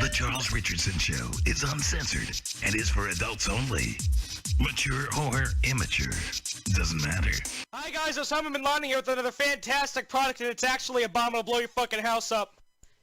The Charles Richardson Show is uncensored and is for adults only. Mature or immature, doesn't matter. Hi guys, Osama Bin Laden here with another fantastic product, and it's actually a bomb that'll blow your fucking house up.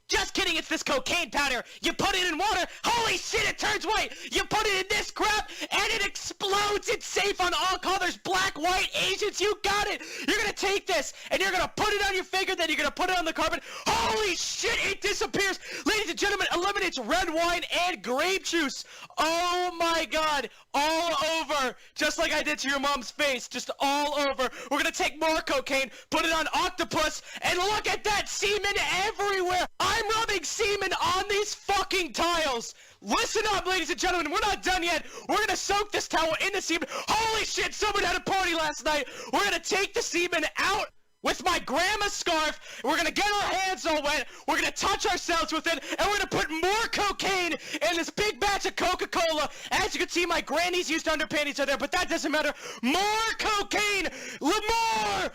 Just kidding, it's this cocaine powder. You put it in water, holy shit, it turns white. You put it in this crap, and it explodes. It's safe on all colors, black, white, Asians, you got it. You're gonna take this, and you're gonna put it on your finger, then you're gonna put it on the carpet. Holy shit, it disappears. Ladies and gentlemen, eliminates red wine and grape juice. Oh my god, all over. Just like I did to your mom's face, just all over. We're gonna take more cocaine, put it on octopus, and look at that semen everywhere. I'm rubbing semen on these fucking tiles. Listen up, ladies and gentlemen, we're not done yet. We're gonna soak this towel in the semen. Holy shit, someone had a party last night. We're gonna take the semen out with my grandma's scarf. We're gonna get our hands all wet. We're gonna touch ourselves with it, and we're gonna put more cocaine in this big batch of Coca-Cola. As you can see, my granny's used underpanties are there, but that doesn't matter. More cocaine! More!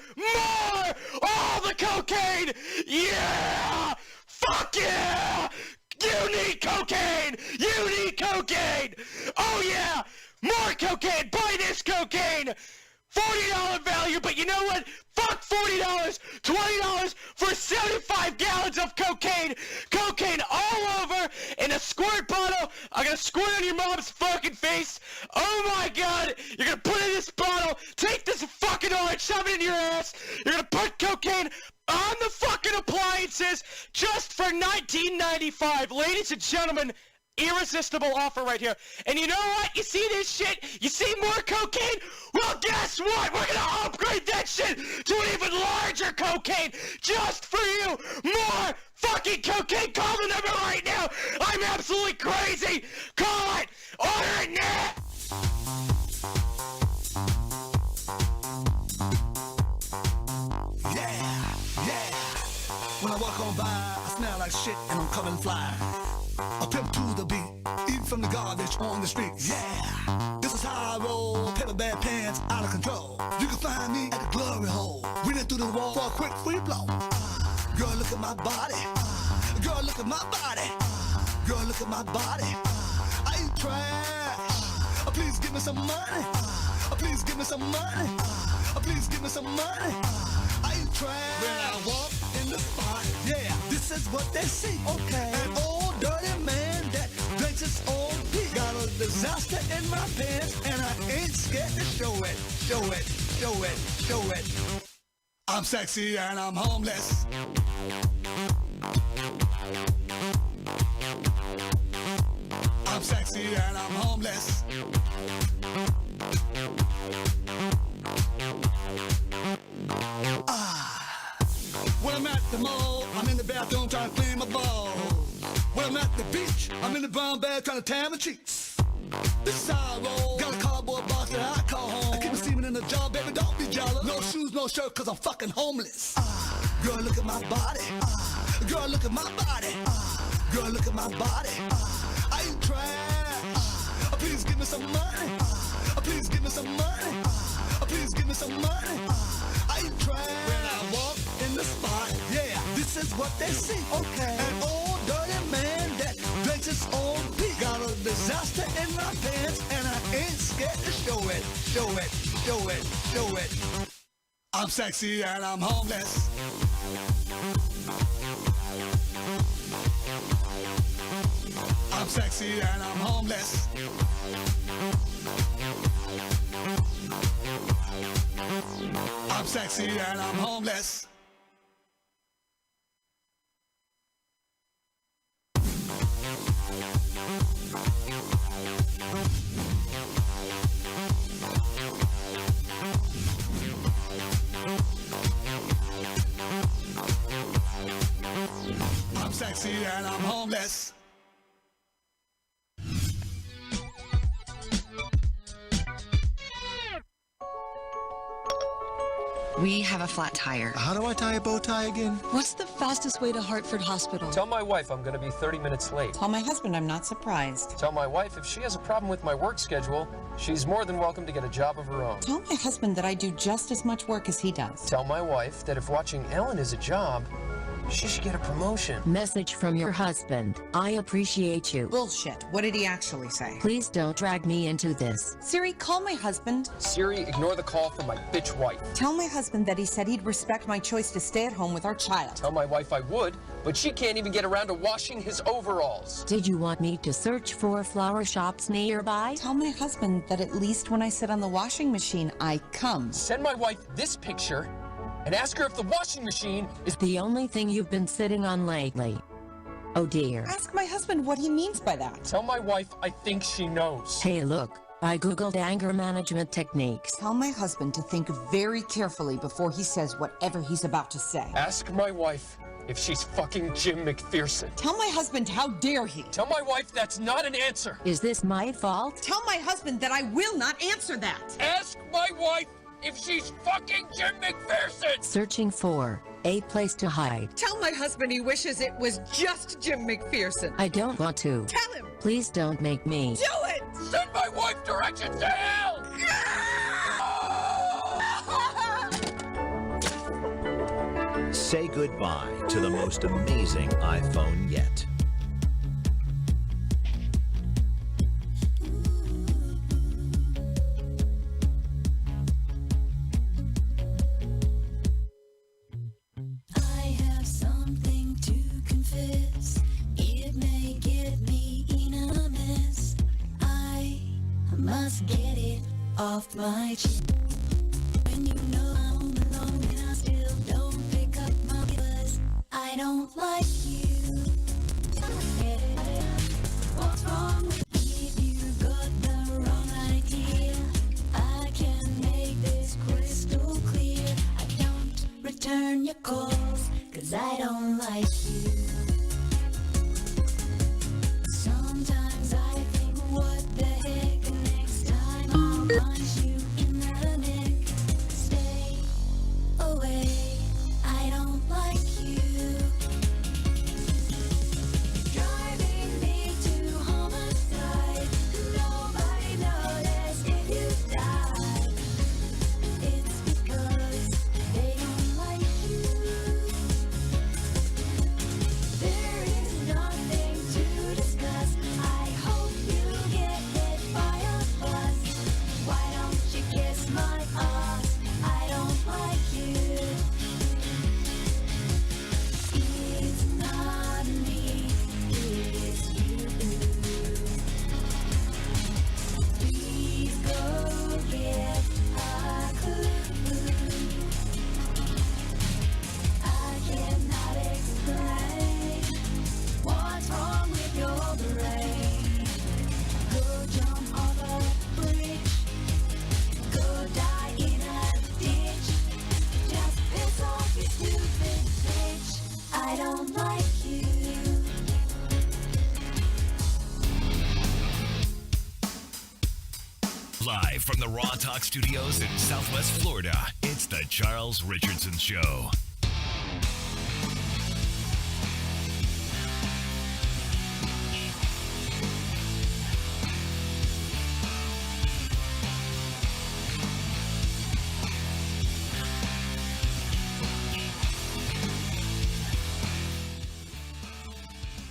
All the cocaine! Yeah! Fuck yeah! You need cocaine! You need cocaine! Oh yeah! More cocaine! Buy this cocaine! $40 value, but you know what? Fuck $40! $20 for 75 gallons of cocaine! Cocaine all over in a squirt bottle! I'm gonna squirt on your mom's fucking face! Oh my god! You're gonna put it in this bottle, take this fucking orange, shove it in your ass! You're gonna put cocaine on the fucking appliances just for $19.95. Ladies and gentlemen, irresistible offer right here. And you know what? You see this shit? You see more cocaine? Well, guess what? We're gonna upgrade that shit to an even larger cocaine just for you. More fucking cocaine. Call the number right now. I'm absolutely crazy. Call it. Order it now. When I walk on by, I smell like shit and I'm coming fly. A pimp to the beat, eat from the garbage on the street. Yeah, this is how I roll. Paper bag pants out of control. You can find me at the glory hole. Winning through the wall for a quick free blow. Girl, look at my body. Girl, look at my body. Girl, look at my body. I ain't trash. Please give me some money. Please give me some money. Please give me some money. I ain't trash. When I walk in the spot, yeah, this is what they see. Okay, an old dirty man that drinks his own pee. Got a disaster in my pants, and I ain't scared to show it, show it, show it, show it. I'm sexy and I'm homeless. I'm sexy and I'm homeless. When I'm at the mall, I'm in the bathroom trying to clean my balls. When I'm at the beach, I'm in the brown bag trying to tan my cheeks. This is how I roll. Got a cardboard box that I call home. I keep a semen in the jar, baby, don't be jealous. No shoes, no shirt, cause I'm fucking homeless. Girl, look at my body. Girl, look at my body. Girl, look at my body. I ain't trash. Please give me some money. Please give me some money. Please give me some money. I ain't trash. When I walk in the spot, yeah, this is what they see. Okay, an old dirty man that drinks his own pee. Got a disaster in my pants, and I ain't scared to show it, show it, show it, show it. I'm sexy and I'm homeless. I'm sexy and I'm homeless. I'm sexy and I'm homeless. I'm sexy and I'm homeless. We have a flat tire. How do I tie a bow tie again? What's the fastest way to Hartford Hospital? Tell my wife I'm going to be 30 minutes late. Tell my husband I'm not surprised. Tell my wife if she has a problem with my work schedule, she's more than welcome to get a job of her own. Tell my husband that I do just as much work as he does. Tell my wife that if watching Ellen is a job, She should get a promotion. Message from your husband. I appreciate you. Bullshit. What did he actually say? Please don't drag me into this. Siri, call my husband. Siri, ignore the call from my bitch wife. Tell my husband that he said he'd respect my choice to stay at home with our child. Tell my wife I would, but she can't even get around to washing his overalls. Did you want me to search for flower shops nearby? Tell my husband that at least when I sit on the washing machine, I come. Send my wife this picture and ask her if the washing machine is The only thing you've been sitting on lately. Oh dear. Ask my husband what he means by that. Tell my wife I think she knows. Hey look, I googled anger management techniques. Tell my husband to think very carefully before he says whatever he's about to say. Ask my wife if she's fucking Jim McPherson. Tell my husband how dare he. Tell my wife that's not an answer. Is this my fault? Tell my husband that I will not answer that. Ask my wife if she's fucking Jim McPherson. Searching for a place to hide. Tell my husband he wishes it was just Jim McPherson. I don't want to. Tell him. Please don't make me. Do it. Send my wife directions to hell. Say goodbye to the most amazing iPhone yet. I have something to confess. It may get me in a mess. I must get it off my chest. When you know I'm alone and I still don't pick up my buzz, I don't like you. What's wrong with if you got the wrong idea? I can make this crystal clear. I don't return your calls, 'cause I don't like you. Sometimes I think, what the heck, next time I'll punch you in the neck. Stay away, I don't like you. Driving me to homicide. Nobody noticed if you died. It's because they don't like you. There is nothing to discuss. I hope you get hit by a bus. Why don't you kiss my ass? I don't like you. It's not me, it's you. Please go get a clue. I cannot explain what's wrong with your brain. Go jump off a bridge. Go die in a ditch. Just piss off, you stupid bitch. I don't like you. Live from the Raw Talk Studios in Southwest Florida, it's the Charles Richardson Show.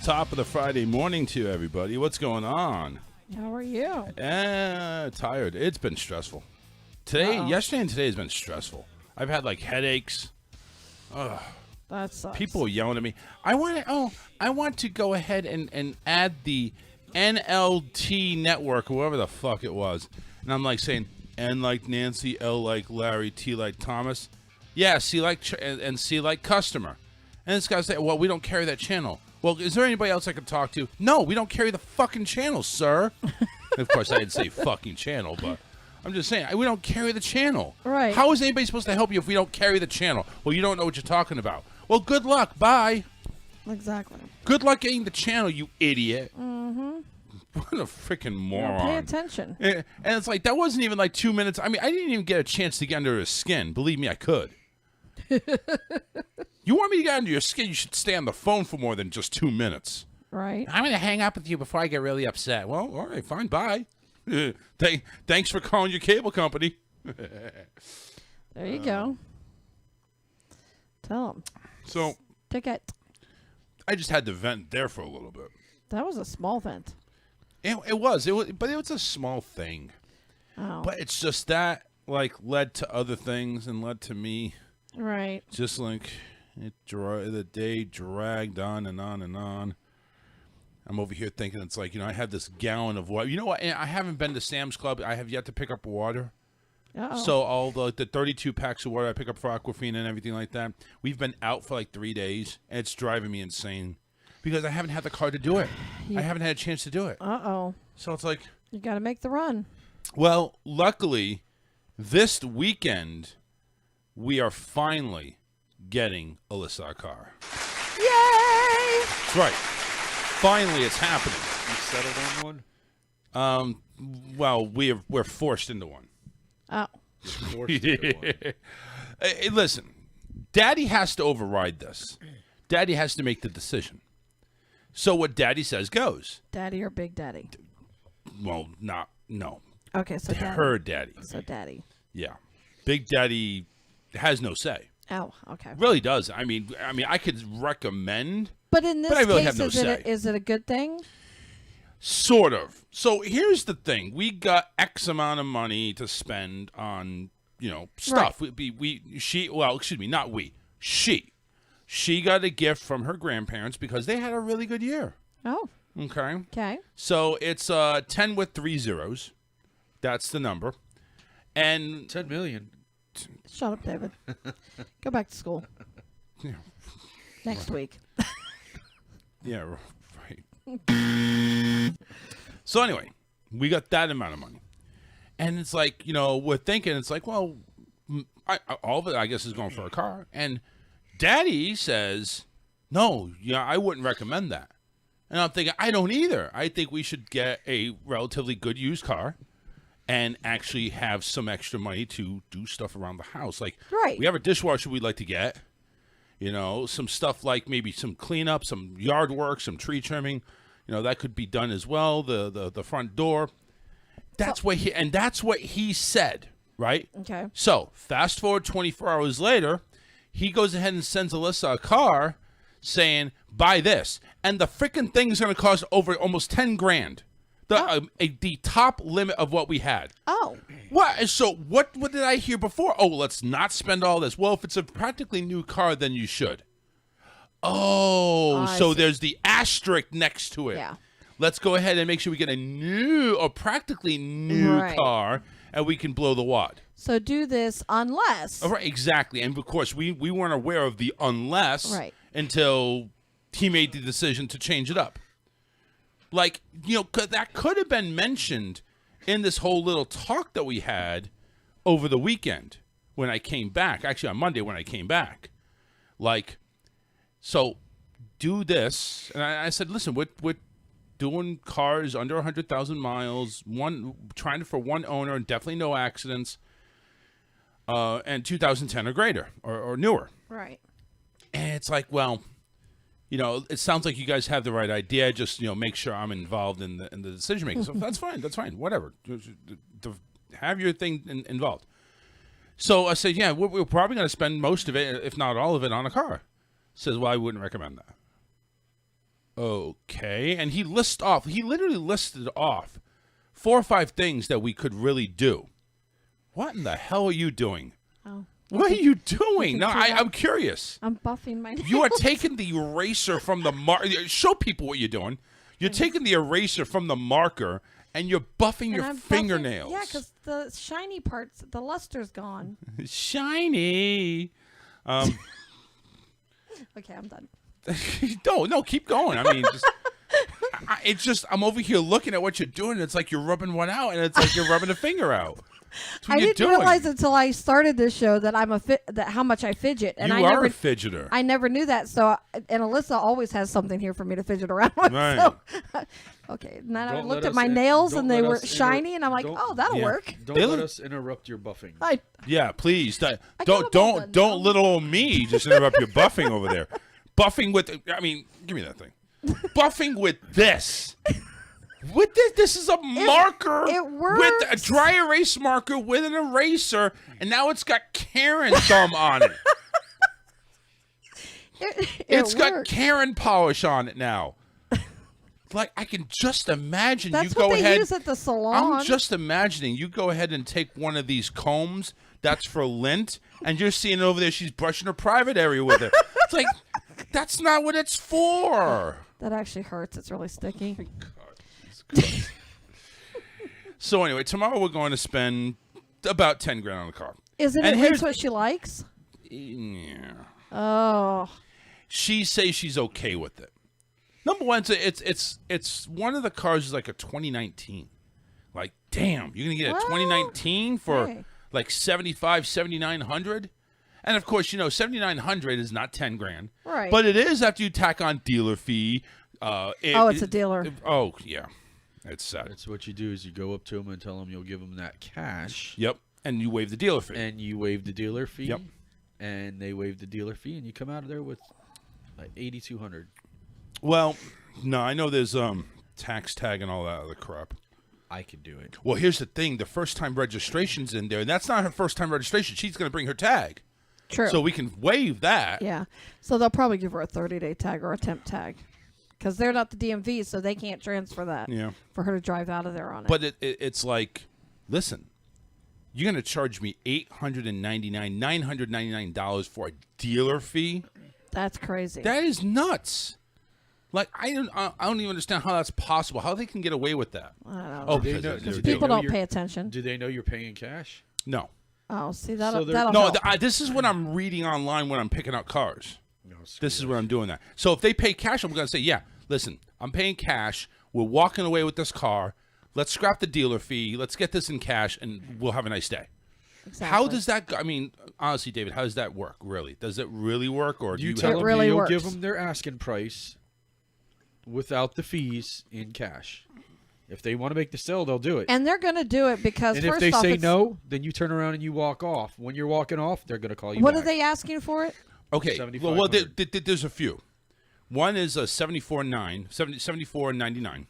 Top of the Friday morning to everybody. What's going on? How are you? Tired. It's been stressful. Today, yesterday and today has been stressful. I've had like headaches. Ugh. That sucks. People are yelling at me. I want to go ahead and add the NLT network, whoever the fuck it was. And I'm like saying, N like Nancy, L like Larry, T like Thomas. Yeah, C like and C like customer. And this guy's saying, well, we don't carry that channel. Well, is there anybody else I can talk to? No, we don't carry the fucking channel, sir. And of course, I didn't say fucking channel, but I'm just saying, we don't carry the channel. Right. How is anybody supposed to help you if we don't carry the channel? Well, you don't know what you're talking about. Well, good luck. Bye. Exactly. Good luck getting the channel, you idiot. Mm-hmm. What a freaking moron. Yeah, pay attention. And it's like, that wasn't even like 2 minutes. I mean, I didn't even get a chance to get under his skin. Believe me, I could. You want me to get under your skin, you should stay on the phone for more than just 2 minutes. Right. I'm going to hang up with you before I get really upset. Well, all right, fine, bye. Thanks for calling your cable company. There you go. Tell them. So. Ticket. I just had to vent there for a little bit. That was a small vent. It was, but it was a small thing. Oh. But it's just that, like, led to other things and led to me. Right. Just like the day dragged on and on and on. I'm over here thinking it's like, I had this gallon of water. You know what? I haven't been to Sam's Club. I have yet to pick up water. Uh-oh. So all the 32 packs of water I pick up for Aquafina and everything like that, we've been out for like 3 days, and it's driving me insane because I haven't had the car to do it. I haven't had a chance to do it. Uh-oh. So it's like... You got to make the run. Well, luckily, this weekend, we are finally getting Alyssa a car. Yay! That's right. Finally, it's happening. You settled on one? Well, we're forced into one. Oh. Hey, listen, Daddy has to override this. Daddy has to make the decision. So what Daddy says goes. Daddy or Big Daddy? Well, no. Okay, so Daddy. Her daddy. So Daddy. Yeah. Big Daddy has no say. Oh, okay. Really does. I mean, I could recommend, But in this I really case, have no say. is it a good thing? Sort of. So here's the thing: we got X amount of money to spend on, stuff. Right. She got a gift from her grandparents because they had a really good year. Oh. Okay. Okay. So it's 10 with 3 zeros. That's the number. And 10 million. Shut up, David. Go back to school. Yeah. Next week. Yeah, right. So anyway, we got that amount of money. And it's like, we're thinking, it's like, well, all of it, I guess, is going for a car. And Daddy says, no, I wouldn't recommend that. And I'm thinking, I don't either. I think we should get a relatively good used car and actually have some extra money to do stuff around the house. Like, right. We have a dishwasher we'd like to get. Some stuff like maybe some cleanup, some yard work, some tree trimming. That could be done as well. The front door. That's what he said, right? Okay. So fast forward 24 hours later, he goes ahead and sends Alyssa a car, saying, "Buy this," and the freaking thing's going to cost over almost 10 grand. The top limit of what we had. Oh. What? So what did I hear before? Oh, let's not spend all this. Well, if it's a practically new car, then you should. Oh, so there's the asterisk next to it. Yeah. Let's go ahead and make sure we get a new or practically new car, and we can blow the wad. So do this unless. All right, exactly. And of course, we weren't aware of the unless until he made the decision to change it up. Like, that could have been mentioned in this whole little talk that we had over the weekend when I came back. Actually, on Monday when I came back. Like, so do this. And I said, listen, we're doing cars under 100,000 miles, trying for one owner and definitely no accidents, and 2010 or greater or newer. Right. And it's like, well... it sounds like you guys have the right idea. Just, make sure I'm involved in the decision making. So that's fine. That's fine. Whatever. Have your thing involved. So I said, yeah, we're probably going to spend most of it, if not all of it, on a car. Says, well, I wouldn't recommend that. Okay. And he literally listed off 4 or 5 things that we could really do. What in the hell are you doing? Oh. What are you doing? No, I'm curious. I'm buffing my nails. You are taking the eraser from the marker. Show people what you're doing. You're taking the eraser from the marker and you're buffing your fingernails. Yeah, because the shiny parts, the luster's gone. Shiny. Okay, I'm done. No, keep going. I mean, I'm over here looking at what you're doing. It's like you're rubbing one out, and it's like you're rubbing a finger out. I didn't realize until I started this show that how much I fidget, and you are a fidgeter. I never knew that. So, and Alyssa always has something here for me to fidget around with. Right. So, okay, and then I looked at my nails, and they were shiny, and I'm like, oh, that'll work. Don't let us interrupt your buffing. Yeah, please. Don't little old me just interrupt your buffing over there. Buffing with, give me that thing. Buffing with this. With this is a marker. It works. With a dry erase marker with an eraser, and now it's got Karen thumb on it. It's got Karen polish on it now. Like, I can just imagine That's you go what they ahead. use at the salon. I'm just imagining you go ahead and take one of these combs that's for lint, and you're seeing over there she's brushing her private area with it. It's like, that's not what it's for. That actually hurts. It's really sticky. So anyway, tomorrow we're going to spend about 10 grand on the car. Isn't it that's what she likes? Yeah. Oh. She says she's okay with it. Number one, it's one of the cars is like a 2019. Like, damn, you're gonna get a 2019 for like 7,900, and of course, 7,900 is not 10 grand, right? But it is after you tack on dealer fee. It's a dealer. Oh yeah, it's sad. That's what you do is you go up to them and tell them you'll give them that cash. Yep, and you waive the dealer fee. And you waive the dealer fee. Yep. And they waive the dealer fee, and you come out of there with like 8,200. Well, no, I know there's tax tag and all that other crap. I could do it. Well, here's the thing: the first time registration's in there, and that's not her first time registration. She's going to bring her tag. True. So we can waive that. Yeah. So they'll probably give her a 30-day tag or a temp tag, because they're not the DMV, so they can't transfer that. Yeah. For her to drive out of there on it. But it's like, listen, you're going to charge me $999 for a dealer fee? That's crazy. That is nuts. Like, I don't even understand how that's possible. How they can get away with that. I don't know. Oh, because people don't pay attention. Do they know you're paying cash? No. Oh, see, that'll No, help. this is what I'm reading online when I'm picking out cars. This is where I'm doing that. So if they pay cash, I'm going to say, yeah, listen, I'm paying cash. We're walking away with this car. Let's scrap the dealer fee. Let's get this in cash, and we'll have a nice day. Exactly. How does that go? I mean, honestly, David, how does that work, really? Does it really work? Or do you tell have them really you'll works. give them their asking price without the fees in cash. If they want to make the sale, they'll do it. And they're going to do it because, and first if they off, say no, then you turn around and you walk off. When you're walking off, they're going to call you What back. are they asking for it? Okay, well there's a few. One is a 74.99.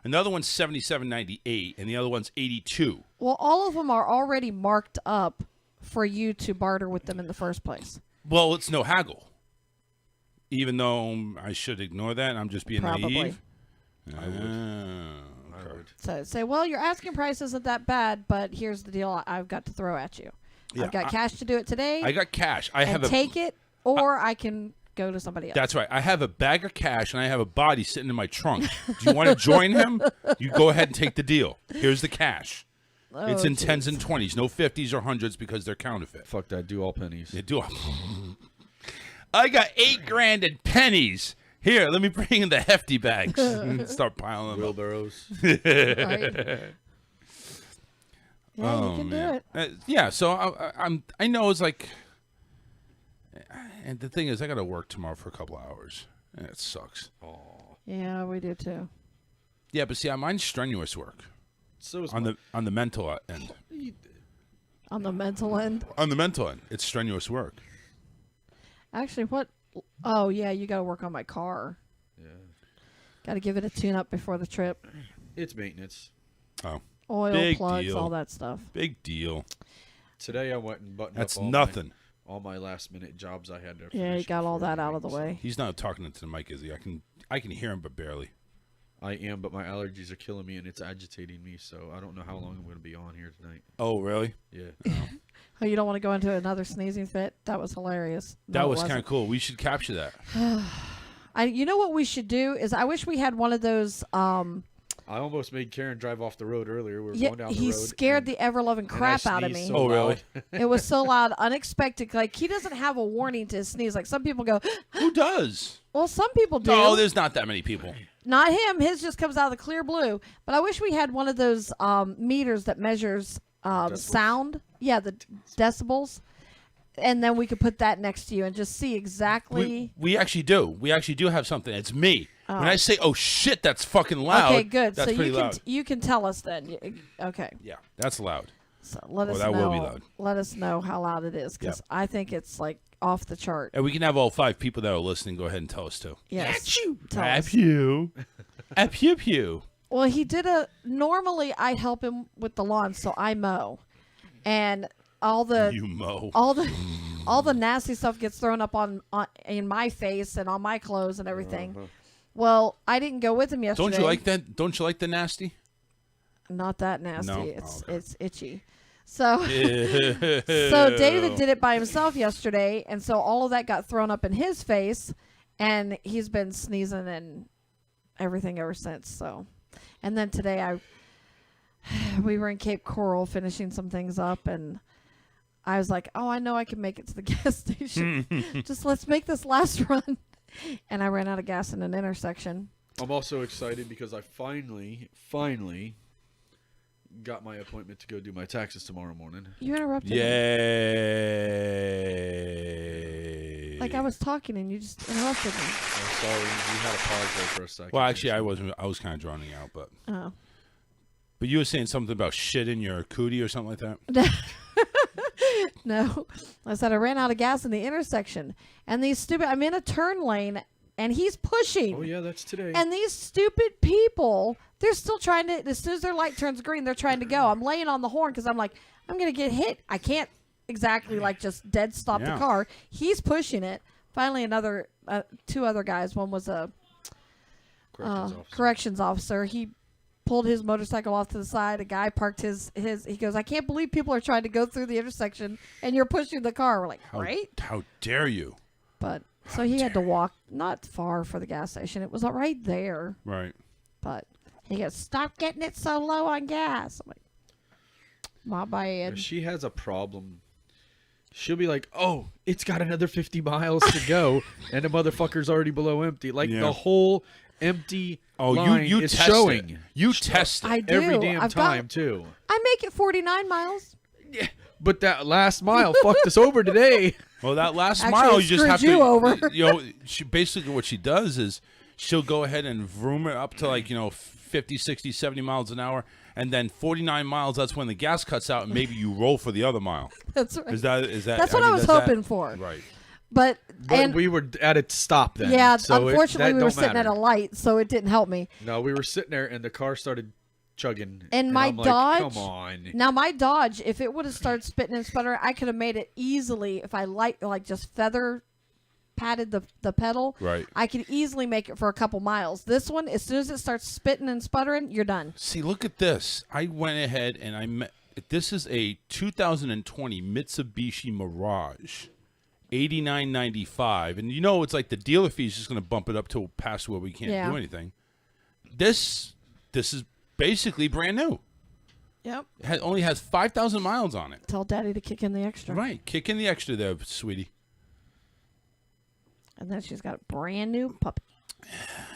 Another one's 77.98, and the other one's 82. Well, all of them are already marked up for you to barter with them in the first place. Well, it's no haggle. Even though I should ignore that, and I'm just being Probably. naive. I would. So say, well, your asking price isn't that bad, but here's the deal I've got to throw at you. Yeah, I've got cash to do it today. I got cash. I have take it, or I can go to somebody else. That's right. I have a bag of cash, and I have a body sitting in my trunk. Do you want to join him? You go ahead and take the deal. Here's the cash. It's in 10s and 20s, no 50s or 100s because they're counterfeit. Fuck that. Do all pennies. Yeah, do all. I got $8,000 in pennies. Here, let me bring in the hefty bags and start piling them. Wheelbarrows. Right. Yeah, you can do it. Yeah, so I know it's like, and the thing is, I got to work tomorrow for a couple hours, and it sucks. Yeah, we do too. Yeah, but see, mine's strenuous work. So is on the mental end. On the mental end. On the mental end, it's strenuous work. Actually, what? Oh yeah, you got to work on my car. Yeah. Got to give it a tune-up before the trip. It's maintenance. Oh. Oil, Big plugs, deal. all that stuff. Big deal. Today I went and buttoned That's up all nothing. all my last-minute jobs I had to Yeah, finish you got all before that out of the meetings. way. He's not talking into the mic, is he? I can hear him, but barely. I am, but my allergies are killing me and it's agitating me, so I don't know how long I'm going to be on here tonight. Oh, really? Yeah. Oh, you don't want to go into another sneezing fit? That was hilarious. No, That it was kind of wasn't. cool. We should capture that. You know what we should do is I wish we had one of those. I almost made Karen drive off the road earlier. We were Yeah, going down the he road. scared the ever-loving crap out of me. sneezed so loud. It was so loud, unexpected. Like, he doesn't have a warning to sneeze. Like, some people go, Who does? well, some people do. No, there's not that many people. Not him. His just comes out of the clear blue. But I wish we had one of those meters that measures sound. Yeah, the decibels. And then we could put that next to you and just see exactly. We actually do. We actually do have something. It's me. Oh. When I say, "Oh shit, that's fucking loud." Okay, good. That's So pretty you can loud. you can tell us then. Okay. Yeah, that's loud. So let us that know. will be loud. Let us know how loud it is, because I think it's like off the chart. And we can have all 5 people that are listening go ahead and tell us too. Yes. Tell us. Pew. Pew pew. Well, he did normally I help him with the lawn, so I mow. And all the You mow. all all the nasty stuff gets thrown up on in my face and on my clothes and everything. Well, I didn't go with him yesterday. Don't you like that? Don't you like the nasty? Not that nasty. No? It's itchy. So so David did it by himself yesterday, and so all of that got thrown up in his face, and he's been sneezing and everything ever since. So, and then today we were in Cape Coral finishing some things up, and I was like, oh, I know I can make it to the gas station. Just let's make this last run. And I ran out of gas in an intersection. I'm also excited because I finally got my appointment to go do my taxes tomorrow morning. You interrupted me. Yay! Like I was talking and you just interrupted me. I'm sorry, we had a pause there for a second. Well, actually, I wasn't. I was kind of drowning out, but. Oh. But you were saying something about shit in your cootie or something like that. No, I said I ran out of gas in the intersection, and I'm in a turn lane, and he's pushing. Oh yeah, that's today. And these stupid people, they're still trying to. As soon as their light turns green, they're trying to go. I'm laying on the horn because I'm like, I'm gonna get hit. I can't exactly like just dead stop the car. He's pushing it. Finally, two other guys. One was a corrections officer. He pulled his motorcycle off to the side. A guy parked his. He goes, I can't believe people are trying to go through the intersection and you're pushing the car. We're like, right? How dare you? But so he had to walk not far for the gas station. It was right there. Right. But he goes, stop getting it so low on gas. I'm like, my bad. If she has a problem, she'll be like, oh, it's got another 50 miles to go, and the motherfucker's already below empty. Like the whole empty line you is test showing. It. You test it. I do. Every damn time, too. I make it 49 miles. Yeah, but that last mile fucked us over today. Well, that last Actually, mile, you just have you to. over. She basically what she does is she'll go ahead and vroom it up to 50, 60, 70 miles an hour, and then 49 miles. That's when the gas cuts out, and maybe you roll for the other mile. That's right. Is that? That's what I was hoping for. Right. But we were at a stop then. Yeah, so unfortunately, we were sitting at a light, so it didn't help me. No, we were sitting there, and the car started chugging. And my I'm Dodge, like, come on. Now my Dodge, if it would have started spitting and sputtering, I could have made it easily if I just feather patted the pedal. Right. I could easily make it for a couple miles. This one, as soon as it starts spitting and sputtering, you're done. See, look at this. I went ahead and this is a 2020 Mitsubishi Mirage. $89.95, and it's like the dealer fee is just going to bump it up to past where we can't do anything. This is basically brand new. Yep. It only has 5,000 miles on it. Tell Daddy to kick in the extra. Right, kick in the extra there, sweetie. And then she's got a brand new puppy.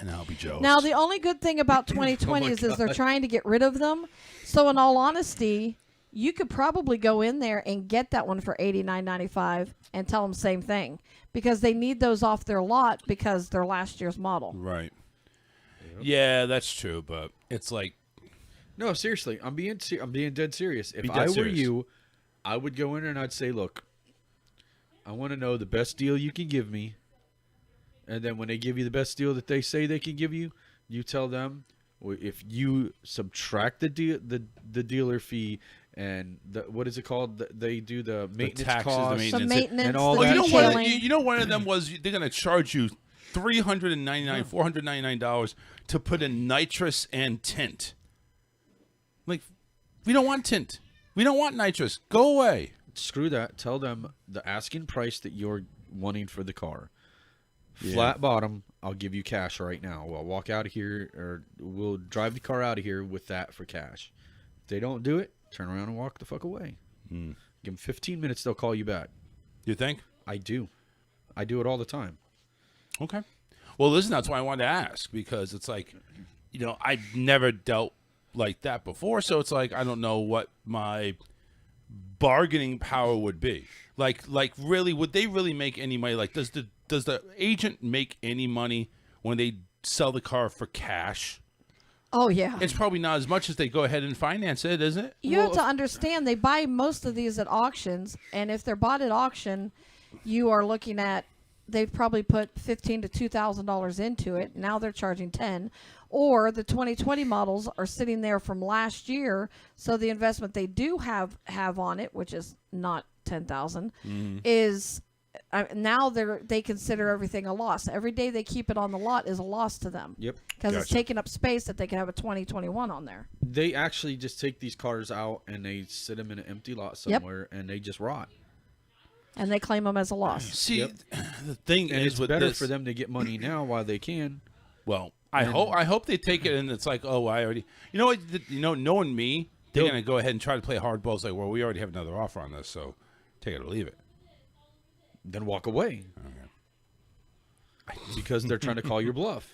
And I'll be jealous. Now the only good thing about 2020 is they're trying to get rid of them. So in all honesty, you could probably go in there and get that one for $89.95 and tell them same thing because they need those off their lot because they're last year's model. Right. Yep. Yeah, that's true, but it's like no, seriously, I'm being dead serious. If I were you, I would go in there and I'd say, look, I want to know the best deal you can give me, and then when they give you the best deal that they say they can give you, you tell them if you subtract the dealer fee. And what is it called? They do the maintenance taxes, costs, the maintenance, and all that. One of them was they're going to charge you $499 to put in nitrous and tint. Like, we don't want tint. We don't want nitrous. Go away. Screw that. Tell them the asking price that you're wanting for the car. Flat bottom. I'll give you cash right now. We'll walk out of here, or we'll drive the car out of here with that for cash. If they don't do it, turn around and walk the fuck away. Give them 15 minutes, they'll call you back. You think? I do. I do it all the time. Okay. Well, listen, that's why I wanted to ask, because it's like, I've never dealt like that before, so it's like I don't know what my bargaining power would be. Like really, would they really make any money? Like, does the agent make any money when they sell the car for cash? Oh, yeah. It's probably not as much as they go ahead and finance it, isn't it? You have to understand, they buy most of these at auctions, and if they're bought at auction, you are looking at, they've probably put $1,500 to $2,000 into it. Now they're charging $10,000. Or the 2020 models are sitting there from last year, so the investment they do have on it, which is not $10,000 is now they consider everything a loss. Every day they keep it on the lot is a loss to them. Yep. Because it's taking up space that they can have a 2021 on there. They actually just take these cars out and they sit them in an empty lot somewhere and they just rot. And they claim them as a loss. See, the thing and is it's with better this, for them to get money now while they can. Well, I hope they take it and it's like, oh, I already, you know what, knowing me, they're gonna go ahead and try to play hardball. It's like, well, we already have another offer on this, so take it or leave it. Then walk away. Okay. Because they're trying to call your bluff.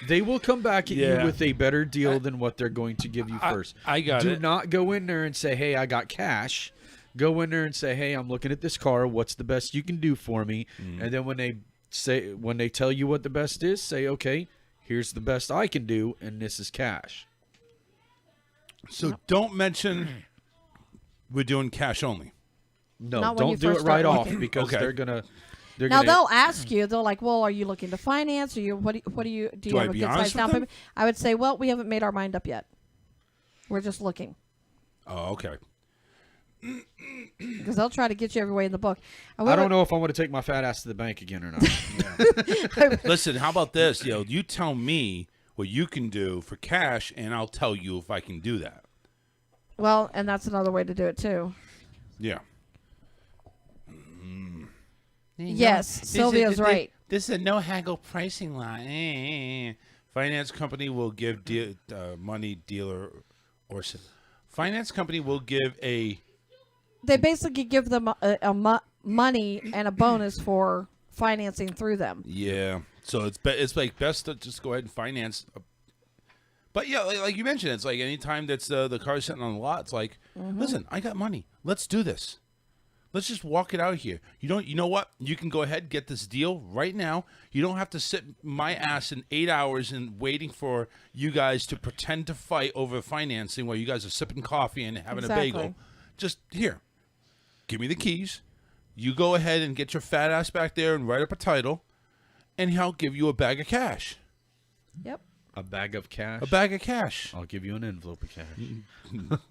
They will come back at you with a better deal than what they're going to give you first. I got it. Do not go in there and say, hey, I got cash. Go in there and say, hey, I'm looking at this car. What's the best you can do for me? And then when they tell you what the best is, say, okay, here's the best I can do, and this is cash. So don't mention we're doing cash only. No, don't do it right off because they're gonna. They'll ask you. They're like, "Well, are you looking to finance? Or you do you have a good size down payment?" I would say, "Well, we haven't made our mind up yet. We're just looking." Oh, okay. Because they'll try to get you every way in the book. I don't know if I want to take my fat ass to the bank again or not. Listen, how about this? You tell me what you can do for cash, and I'll tell you if I can do that. Well, and that's another way to do it too. Yeah. Yes, Sylvia's right. This is a no haggle pricing lot. Finance company will give money dealer or finance company will give a. They basically give them money and a bonus for financing through them. Yeah, so it's like best to just go ahead and finance. But yeah, like you mentioned, it's like anytime that's the car sitting on the lot, it's like, listen, I got money. Let's do this. Let's just walk it out here. You know what? You can go ahead and get this deal right now. You don't have to sit my ass in 8 hours and waiting for you guys to pretend to fight over financing while you guys are sipping coffee and having a bagel. Just here, give me the keys. You go ahead and get your fat ass back there and write up a title, and I'll give you a bag of cash. Yep. A bag of cash. A bag of cash. I'll give you an envelope of cash.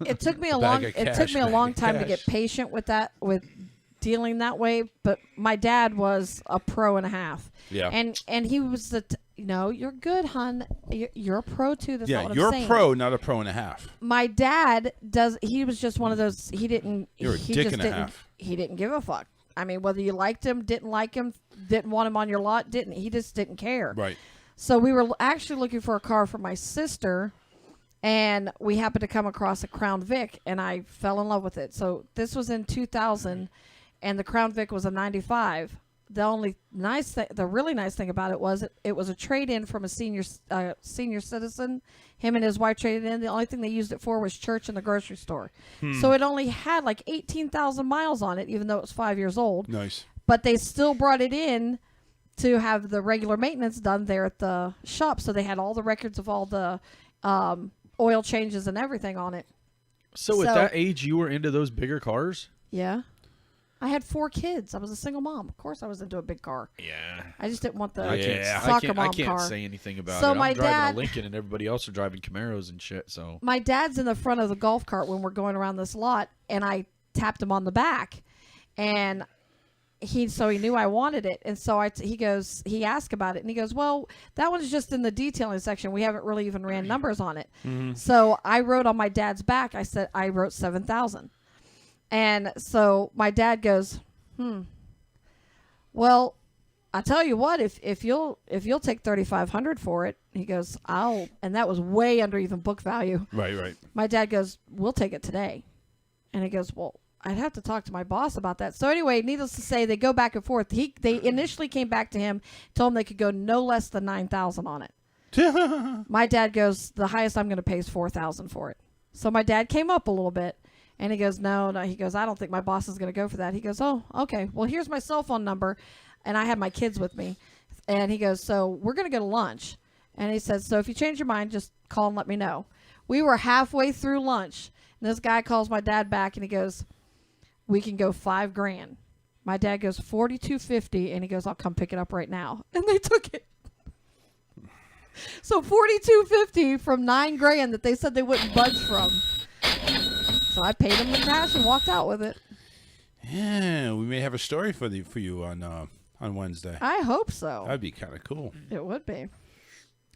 It took me a long time to get patient with that, with dealing that way. But my dad was a pro and a half. Yeah. And he was you're good, hon. You're a pro too. That's not what you're I'm saying. a pro, not a pro and a half. My dad he was just one of those. You're a dick and a half. He didn't give a fuck. I mean, whether you liked him, didn't like him, didn't want him on your lot, he just didn't care. Right. So we were actually looking for a car for my sister, and we happened to come across a Crown Vic, and I fell in love with it. So this was in 2000, and the Crown Vic was a 95. The really nice thing about it was it was a trade-in from a senior citizen. Him and his wife traded in. The only thing they used it for was church and the grocery store. So it only had like 18,000 miles on it, even though it was 5 years old. Nice. But they still brought it in to have the regular maintenance done there at the shop. So they had all the records of all the oil changes and everything on it. So at that age, you were into those bigger cars? Yeah. I had 4 kids. I was a single mom. Of course I was into a big car. Yeah. I just didn't want the soccer mom car. I can't say anything about so it. My I'm driving dad, a Lincoln and everybody else are driving Camaros and shit. So my dad's in the front of the golf cart when we're going around this lot, and I tapped him on the back. And he knew I wanted it, and so he asked about it, and he goes, well, that one's just in the detailing section. We haven't really even ran numbers on it. So I wrote on my dad's back, I wrote 7,000. And so my dad goes, well, I tell you what, if you'll take 3,500 for it, he goes, and that was way under even book value. Right. My dad goes, we'll take it today. And he goes, well, I'd have to talk to my boss about that. So anyway, needless to say, they go back and forth. They initially came back to him, told him they could go no less than 9,000 on it. My dad goes, the highest I'm going to pay is 4,000 for it. So my dad came up a little bit, and he goes, no. He goes, I don't think my boss is going to go for that. He goes, oh, okay. Well, here's my cell phone number, and I had my kids with me. And he goes, so we're going to go to lunch. And he says, so if you change your mind, just call and let me know. We were halfway through lunch, and this guy calls my dad back, and he goes, we can go $5,000. My dad goes $4,250, and he goes, I'll come pick it up right now. And they took it. So $4,250 from $9,000 that they said they wouldn't budge from. So I paid him the cash and walked out with it. Yeah, we may have a story for you on Wednesday. I hope so. That'd be kind of cool. It would be.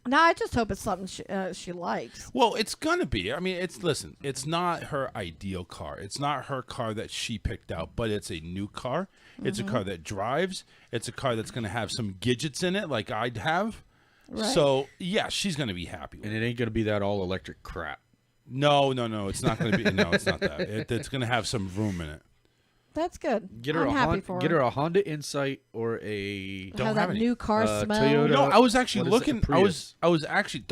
No, I just hope it's something she likes. Well, it's gonna be. I mean, it's not her ideal car. It's not her car that she picked out, but it's a new car. It's a car that drives. It's a car that's gonna have some gadgets in it, like I'd have. Right. So yeah, she's gonna be happy. And it ain't gonna be that all electric crap. No, it's not gonna be. No, it's not that. It's gonna have some room in it. That's good. Get her get her a Honda Insight or a have that new car smell. Toyota. No, I was actually looking. I was actually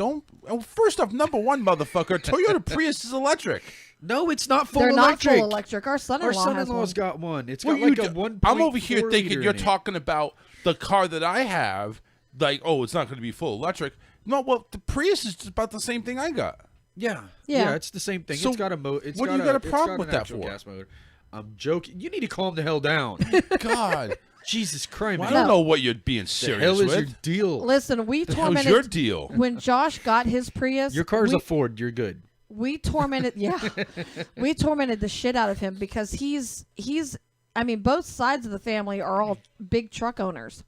first off, number one, motherfucker, Toyota Prius is electric. No, it's not full They're electric. not full electric. Our son-in-law's got one. It's Well, got like a 1.4 I'm over here thinking liter you're in it. talking about the car that I have. Like, oh, it's not going to be full electric. No, well, the Prius is just about the same thing I got. Yeah, Yeah. it's the same thing. So it's got a what do you got a problem with that for? Gas motor. I'm joking. You need to calm the hell down. God, Jesus Christ! well, I don't know what you're being serious The hell is with. your deal? Listen, we How's tormented. your deal? When Josh got his Prius, Your car's a Ford. You're good. we tormented. Yeah, we tormented the shit out of him because he's. I mean, both sides of the family are all big truck owners,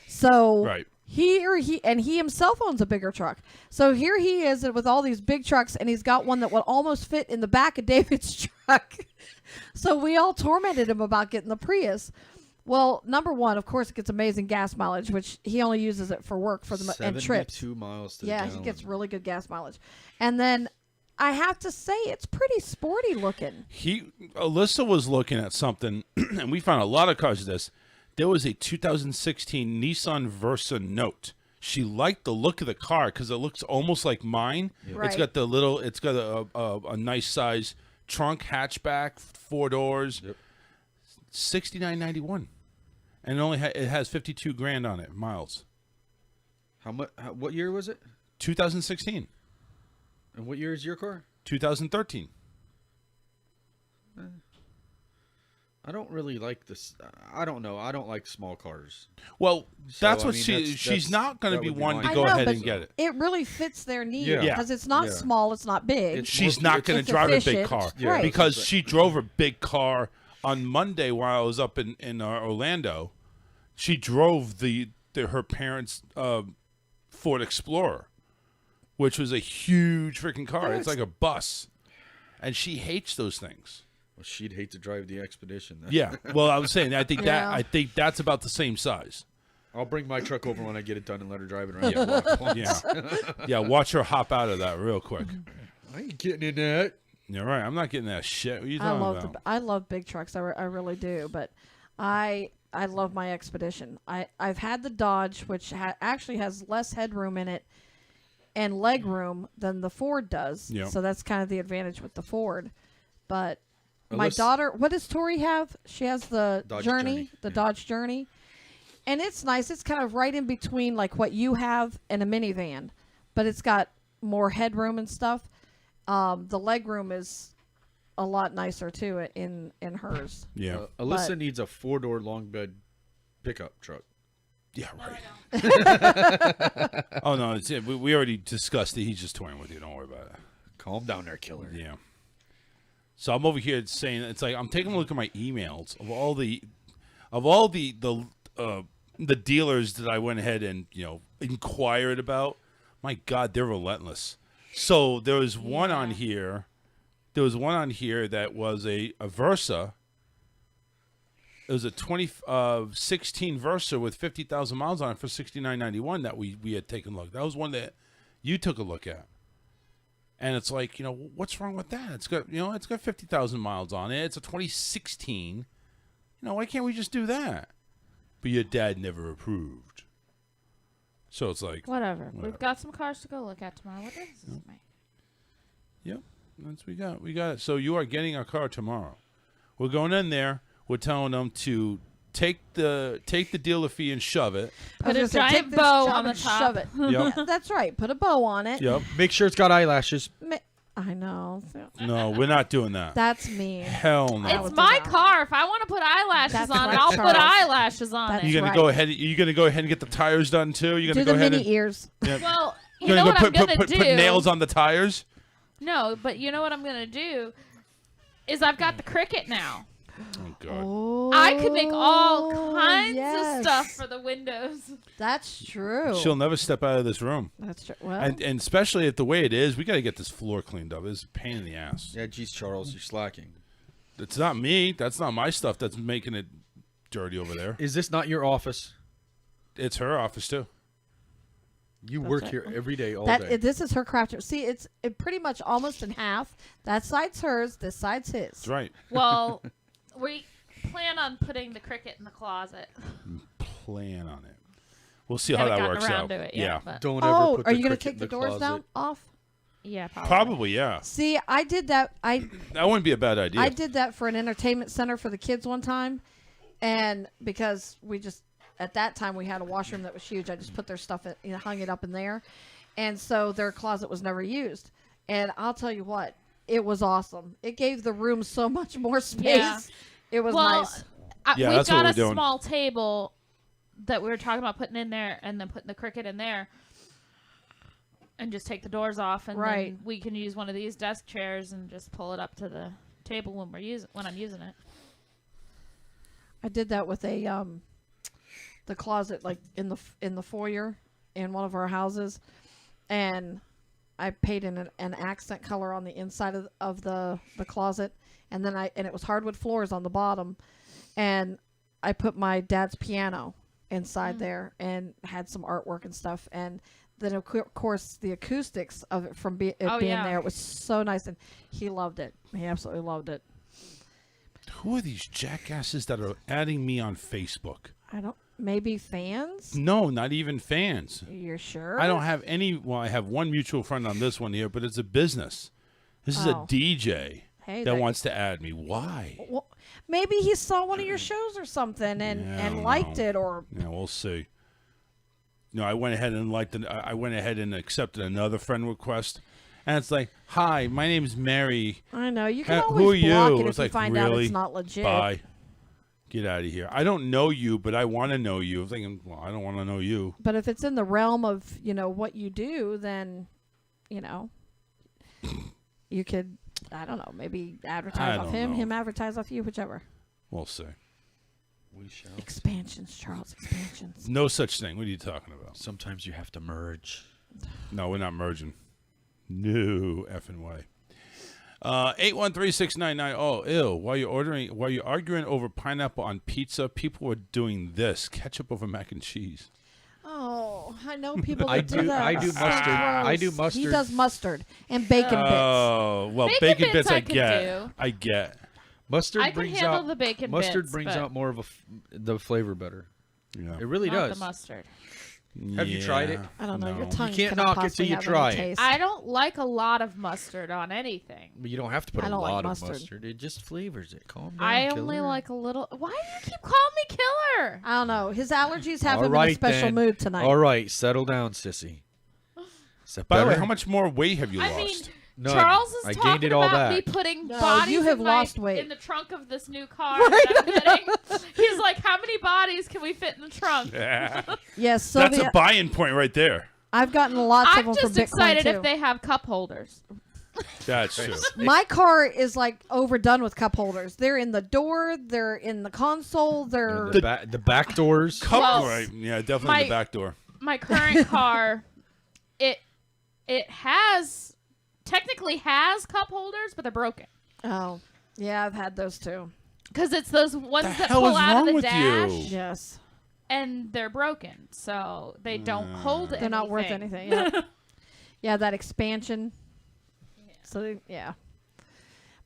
so Right. He himself owns a bigger truck. So here he is with all these big trucks, and he's got one that will almost fit in the back of David's truck. So we all tormented him about getting the Prius. Well, number one, of course, it gets amazing gas mileage, which he only uses it for work and trips. 72 miles to Yeah, the he gallon. gets really good gas mileage. And then I have to say, it's pretty sporty looking. Alyssa was looking at something, and we found a lot of cars of this. There was a 2016 Nissan Versa Note. She liked the look of the car because it looks almost like mine. Right. It's got a nice size trunk, hatchback, 4 doors. Yep. $69.91, and it has 52 grand on it miles. How much? What year was it? 2016. And what year is your car? 2013. I don't really like this. I don't know. I don't like small cars. Well, So, that's I what mean, she's not going to that be would be one to mine. go I know, ahead but and get it. It really fits their need Yeah. because it's not Yeah. small, it's not big. It's She's more- not going to it's drive a big efficient. car Yeah. Right. because she drove a big car on Monday while I was up in Orlando. She drove her parents' Ford Explorer, which was a huge freaking car. It's like a bus, and she hates those things. Well, she'd hate to drive the Expedition. Then. Yeah. Well, I was saying I think Yeah. that's about the same size. I'll bring my truck over when I get it done and let her drive it around. the block once. Yeah. Yeah. Watch her hop out of that real quick. I ain't getting in that. You're right. I'm not getting that shit. What are you talking about? I love big trucks. I really do. But I love my Expedition. I've had the Dodge, which actually has less headroom in it and leg room than the Ford does. Yep. So that's kind of the advantage with the Ford. But my Unless- daughter, what does Tori have? She has the Dodge Journey, Journey, the yeah. Dodge Journey. And it's nice. It's kind of right in between like what you have and a minivan. But it's got more headroom and stuff. The leg room is a lot nicer too in hers. Yeah. Alyssa But- needs a 4-door long bed pickup truck. Yeah, right. Oh no, we already discussed it. He's just toying with you. Don't worry about it. Calm down there, killer. Yeah. So I'm over here saying it's like I'm taking a look at my emails of all the dealers that I went ahead and inquired about. My God, they're relentless. So there was one on here. There was one on here that was a Versa. It was a 2016 Versa with 50,000 miles on it for $69.91 that we had taken a look. That was one that you took a look at. And it's like, what's wrong with that? It's got 50,000 miles on it. It's a 2016. Why can't we just do that? But your dad never approved. So it's like Whatever. We've got some cars to go look at tomorrow. What is this? Yep, that's we got. We got it. So you are getting a car tomorrow. We're going in there. We're telling them to take the dealer fee and shove it. Put a I was gonna say, giant take this bow job on the and top. Shove it. Yep. Yeah, that's right. Put a bow on it. Yep. Make sure it's got eyelashes. I know. No, we're not doing that. That's mean. Hell no. It's my car. If I want to put eyelashes That's on it, right, I'll Charles. put eyelashes on That's it. You're gonna right. go ahead. You're gonna go ahead and get the tires done too. You're Do gonna the go ahead mini and ears. Well, you you're know gonna what I'm gonna put do. nails on the tires. No, but you know what I'm gonna do is I've got the Cricket now. Oh God. Oh, I could make all kinds yes. of stuff for the windows. That's true. She'll never step out of this room. That's true. Well, And especially at the way it is, we got to get this floor cleaned up. It's a pain in the ass. Yeah, geez, Charles, you're slacking. It's not me. That's not my stuff that's making it dirty over there. Is this not your office? It's her office, too. You That's work right. here every day, all day. This is her craft room. See, it's pretty much almost in half. That side's hers. This side's his. That's right. Well, we plan on putting the cricket in the closet. Plan on it. We'll see how Haven't that gotten works around out. to it Yeah. yet, but- Don't ever Oh, put are the you gonna cricket take in the the doors closet. down off? Yeah, Probably, yeah. See, I did that. That wouldn't be a bad idea. I did that for an entertainment center for the kids one time, and because we just at that time we had a washroom that was huge, I just put their stuff hung it up in there, and so their closet was never used. And I'll tell you what, it was awesome. It gave the room so much more space. Yeah. It was Well, nice. Yeah, we've that's what got we're a doing. small table that we were talking about putting in there, and then putting the cricket in there, and just take the doors off, and Right. then we can use one of these desk chairs and just pull it up to the table when I'm using it. I did that with a the closet like in the foyer in one of our houses, and I painted an accent color on the inside of the closet, and then it was hardwood floors on the bottom, and I put my dad's piano inside there and had some artwork and stuff, and then of course the acoustics of it from being there, it was so nice, and he loved it. He absolutely loved it. Who are these jackasses that are adding me on Facebook? Maybe fans? No, not even fans. You're sure? I don't have any. Well, I have one mutual friend on this one here, but it's a business. This is a DJ that wants to add me. Why? Well, maybe he saw one of your shows or something and liked it, or yeah, we'll see. No, I went ahead and I went ahead and accepted another friend request, and it's like, "Hi, my name's Mary." I know you can Who are always block you? it It's if you like, find really? out it's not legit. Bye. Get out of here. I don't know you, but I want to know you. I'm thinking, well, I don't want to know you. But if it's in the realm of what you do, then you could, I don't know, maybe advertise off him, him advertise off you, whichever. We'll see. We shall. Expansions, Charles, expansions. No such thing. What are you talking about? Sometimes you have to merge. No, we're not merging. No effing way. 813-699. Oh, ew. While you're arguing over pineapple on pizza, people are doing this. Ketchup over mac and cheese. Oh, I know people that I do that. I do So mustard. I gross. do mustard. He does mustard and bacon bits. Oh, well, bacon bits I could get. do. I get. Mustard I can brings handle out the bacon mustard bits, brings but out more of the flavor better. Yeah. It really not does. the mustard. Have you tried it? I don't know. Your No. tongue You can't cannot knock it till possibly you have try any it. taste. I don't like a lot of mustard on anything. But you don't have to put I a don't like lot of mustard. mustard. It just flavors it. Calm down. I only killer. like a little. Why do you keep calling me killer? I don't know. His allergies have All him in a right, special then. mood tonight. All right, settle down, sissy. Is that By the way, better? how much more weight have you I lost? mean, None. Charles is I talking gained it all about me back. putting No, bodies you have in, lost weight. in the trunk of this new car that I'm getting. He's like, how many bodies can we fit in the trunk? Yes, That's Sylvia. a buy-in point right there. I've gotten lots of I'm them from just Bitcoin excited too. if they have cup holders. That's true. My car is like overdone with cup holders. They're in the door. They're in the console. They're The back doors. Cup, Well, right? Yeah, definitely my- the back door. My current car, it technically has cup holders, but they're broken. oh yeah, I've had those too. Because it's those ones that hell pull is out wrong of the with dash, you? Yes, and they're broken, so they don't hold anything. they're not worth anything. Yeah, yeah, that expansion. So yeah,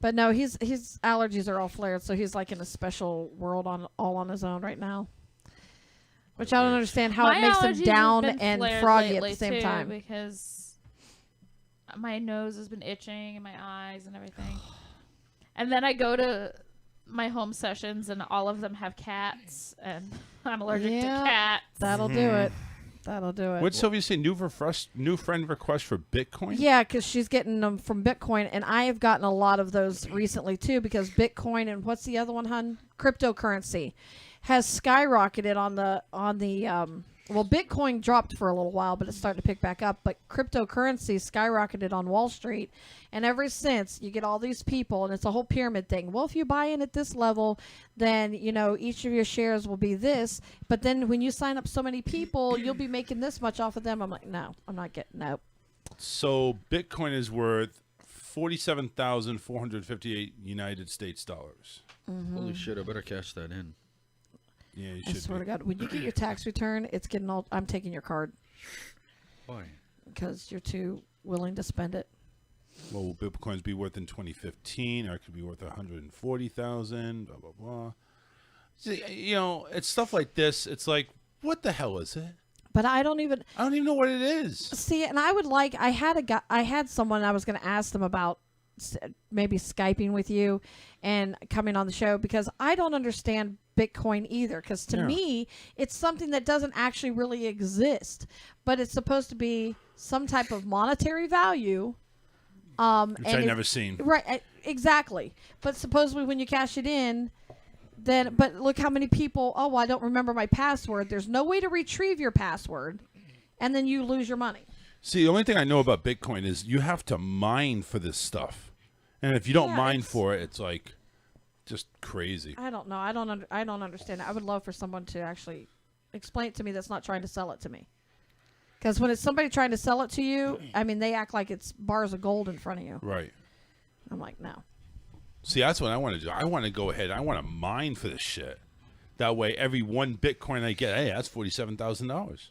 but no, his allergies are all flared, so he's like in a special world all on his own right now. Which I don't understand how My it makes him allergies have down been and flared froggy at lately, the same too, time. because my nose has been itching and my eyes and everything. And then I go to my home sessions and all of them have cats, and I'm allergic to Yeah, cats. That'll do it. That'll do it. What'd Sylvia say? New friend request for Bitcoin? Yeah, because she's getting them from Bitcoin, and I have gotten a lot of those recently too. Because Bitcoin and what's the other one, hun? Cryptocurrency has skyrocketed on the Well, Bitcoin dropped for a little while, but it's starting to pick back up. But cryptocurrency skyrocketed on Wall Street. And ever since, you get all these people, and it's a whole pyramid thing. Well, if you buy in at this level, then, each of your shares will be this. But then when you sign up so many people, you'll be making this much off of them. I'm like, no, I'm not getting, nope. So Bitcoin is worth 47,458 United States dollars. Mm-hmm. Holy shit! I better cash that in. Yeah, you I should. swear to God, when you get your tax return, it's getting all. I'm taking your card. Why? Because you're too willing to spend it. What will Bitcoins be worth in 2015? Or it could be worth 140,000. Blah blah blah. See, it's stuff like this. It's like, what the hell is it? But I don't even know what it is. See, and I had someone I was going to ask them about maybe Skyping with you and coming on the show, because I don't understand Bitcoin either, because to me it's something that doesn't actually really exist, but it's supposed to be some type of monetary value, which I've never seen. Right, exactly. But supposedly when you cash it in, but look how many people, I don't remember my password. There's no way to retrieve your password, and then you lose your money. See, the only thing I know about Bitcoin is you have to mine for this stuff. And if you don't mine for it, it's like just crazy. I don't know. I don't understand it. I would love for someone to actually explain it to me that's not trying to sell it to me. Because when it's somebody trying to sell it to you, I mean, they act like it's bars of gold in front of you. Right. I'm like, no. See, that's what I want to do. I want to go ahead. I want to mine for this shit. That way, every one Bitcoin I get, hey, that's $47,000.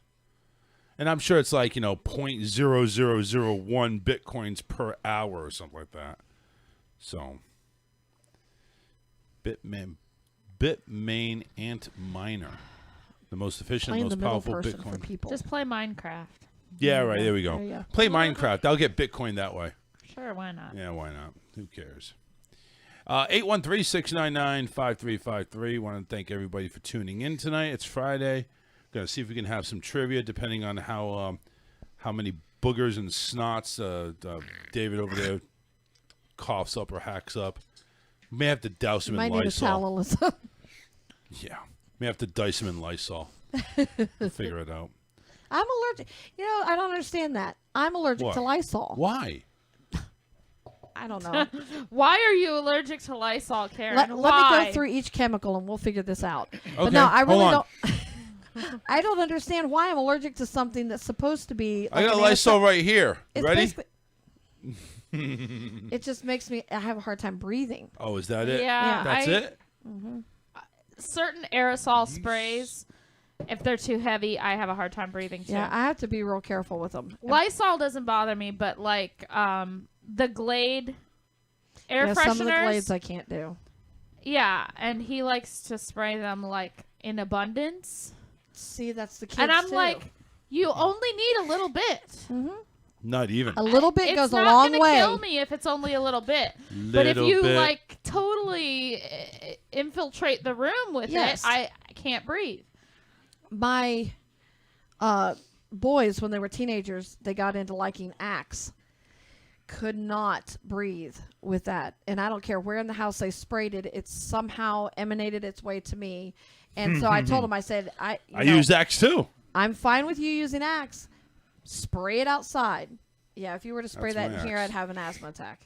And I'm sure it's like, 0.0001 Bitcoins per hour or something like that. So, Bitmain Ant Miner. The most efficient, most powerful Bitcoin. Just play Minecraft. Yeah, right. There we go. Play Minecraft. I'll get Bitcoin that way. Sure, why not? Yeah, why not? Who cares? 813-699-5353. Want to thank everybody for tuning in tonight. It's Friday. Going to see if we can have some trivia, depending on how many boogers and snots David over there coughs up or hacks up. May have to douse him in Lysol. Might need a towel, Alyssa. Yeah, may have to dice him in Lysol. Figure it out. I'm allergic. I don't understand that. I'm allergic to Lysol. Why? I don't know. Why are you allergic to Lysol, Karen? Let me go through each chemical and we'll figure this out. Okay, but no, I really hold on. don't. I don't understand why I'm allergic to something that's supposed to be. I got Lysol right here. Ready? It just makes me. I have a hard time breathing. Oh, is that it? Yeah, that's it. Mm-hmm. Certain aerosol sprays, if they're too heavy, I have a hard time breathing too. Yeah, I have to be real careful with them. Lysol doesn't bother me, but like the Glade air fresheners. Some of the Glades I can't do. Yeah, and he likes to spray them like in abundance. See, that's the kids and I'm too. like, you only need a little bit. Mm-hmm. Not even. A little bit goes a long way. It's not going to kill me if it's only a little bit. But if you like totally infiltrate the room with it, I can't breathe. My boys, when they were teenagers, they got into liking Axe. Could not breathe with that. And I don't care where in the house they sprayed it. It somehow emanated its way to me. And so I told them, I said, I use Axe too. I'm fine with you using Axe. Spray it outside. Yeah, if you were to spray that in here, I'd have an asthma attack.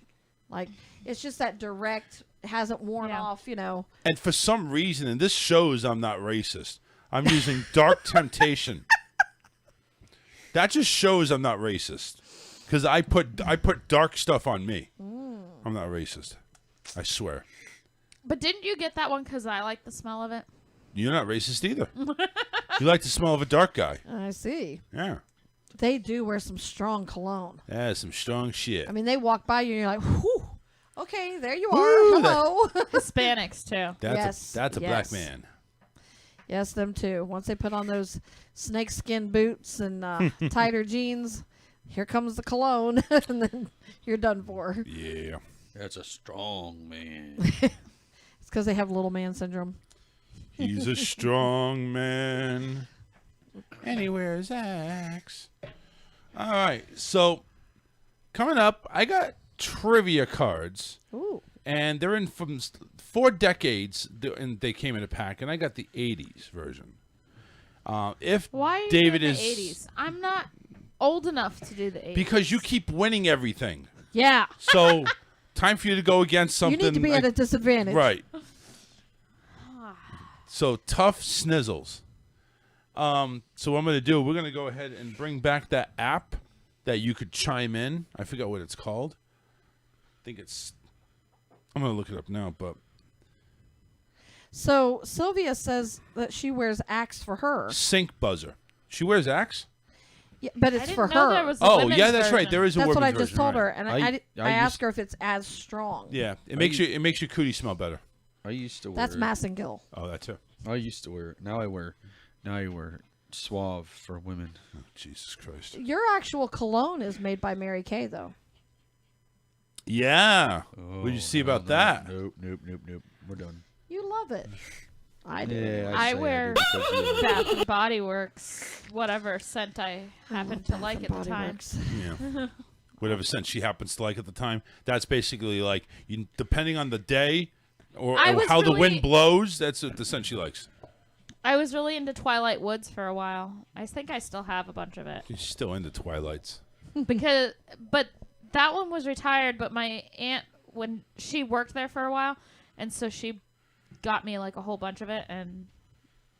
Like, it's just that direct, hasn't worn off, And for some reason, and this shows I'm not racist, I'm using Dark Temptation. That just shows I'm not racist. Because I put dark stuff on me. I'm not racist. I swear. But didn't you get that one because I like the smell of it? You're not racist either. You like the smell of a dark guy. I see. Yeah. They do wear some strong cologne. Yeah, some strong shit. I mean, they walk by you and you're like, whew. Okay, there you are. Woo, hello. Hispanics, too. That's a black man. Yes, them too. Once they put on those snakeskin boots and tighter jeans, here comes the cologne, and then you're done for. Yeah. That's a strong man. It's because they have little man syndrome. He's a strong man. And he wears Axe. All right. So, coming up, I got trivia cards. Ooh. And they're in from 4 decades, and they came in a pack, and I got the 80s version. If Why are you David doing is the 80s? I'm not old enough to do the 80s. because you keep winning everything. Yeah. So time for you to go against something. You need to be at a disadvantage. Right. So tough snizzles. So what I'm going to do, we're going to go ahead and bring back that app that you could chime in. I forgot what it's called. I think it's. I'm going to look it up now, but. So Sylvia says that she wears Axe for her. Sync buzzer. She wears Axe? Yeah, but I it's didn't for know her. there was a Oh, women's yeah, that's right. version. There is a That's what I women's just version, told right. her, and I used- asked her if it's as strong. Yeah, it makes your cootie smell better. I used to wear. That's Massengill. Oh, that too. I used to wear it. Now I wear Suave for women. Oh, Jesus Christ. Your actual cologne is made by Mary Kay, though. Yeah. Oh, what did you see hell about no. that? Nope. We're done. You love it. I do. Yeah, I say wear do because you- Bath and Body Works, whatever scent I happen to like at the time. Yeah. Whatever scent she happens to like at the time. That's basically like, depending on the day or I was how the really- wind blows, that's the scent she likes. I was really into Twilight Woods for a while. I think I still have a bunch of it. She's still into Twilights. But that one was retired. But my aunt, when she worked there for a while, and so she got me like a whole bunch of it, and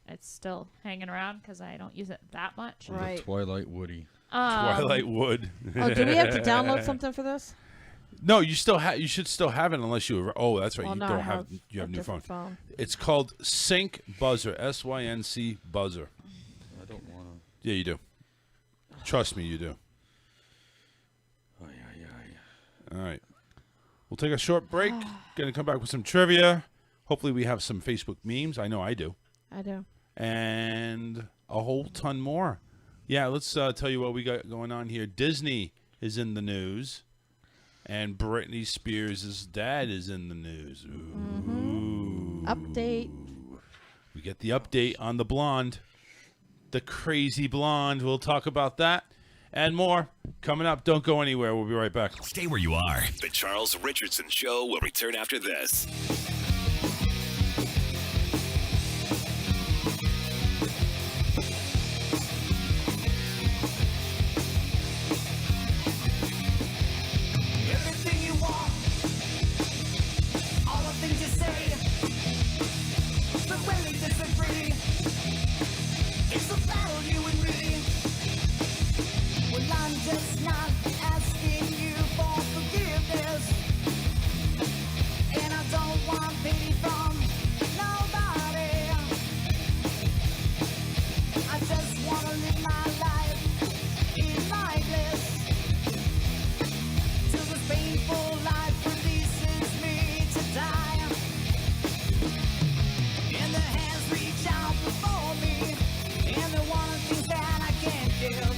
it's still hanging around because I don't use it that much. Right. Twilight Woody. Twilight Wood. Oh, do we have to download something for this? No, you should still have it unless you. Oh, that's right. Well, you no, don't I have. have You have a a new phone. different phone. It's called Sync Buzzer. SYNC Buzzer. I don't want Yeah, you do. Trust me, you do. All right. We'll take a short break. Gonna come back with some trivia. Hopefully, we have some Facebook memes. I know I do. I do. And a whole ton more. Yeah, let's tell you what we got going on here. Disney is in the news, and Britney Spears' dad is in the news. Ooh. Update. We get the update on the blonde, the crazy blonde. We'll talk about that and more coming up. Don't go anywhere. We'll be right back. Stay where you are. The Charles Richardson Show will return after this. Everything you want, all the things you say, but when we disagree, it's a battle you and me. Well, I'm just not asking you for forgiveness, and I don't want pity from nobody. I just want to live my life in my bliss. Till this painful life releases me to die. And the hands reach out before me, and they want things that I can't give.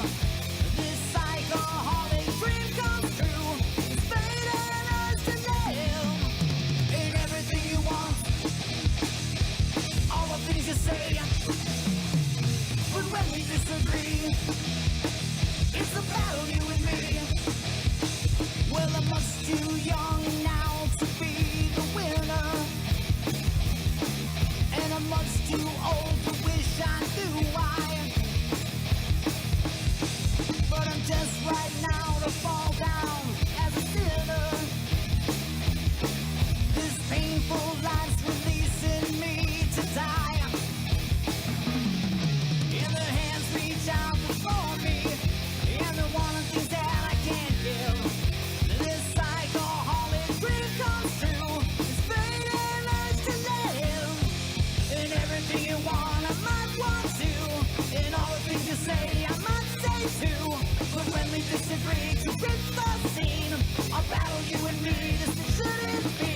This alcoholic dream comes true. It's fate and us to live. Ain't everything you want, all the things you say. But when we disagree, it's a battle you and me. Well, I'm much too young now to be the winner, and I'm much too old to wish I knew why. But I'm just right now to fall down as a sinner. This painful life's releasing me to die. And the hands reach out before me, and they want things that I can't give. This alcoholic dream comes true. It's fate and urge to live. And everything you want, I might want to. And all the things you say, I might say too. But when we disagree to rid the scene, I'll battle you and me. This shouldn't be.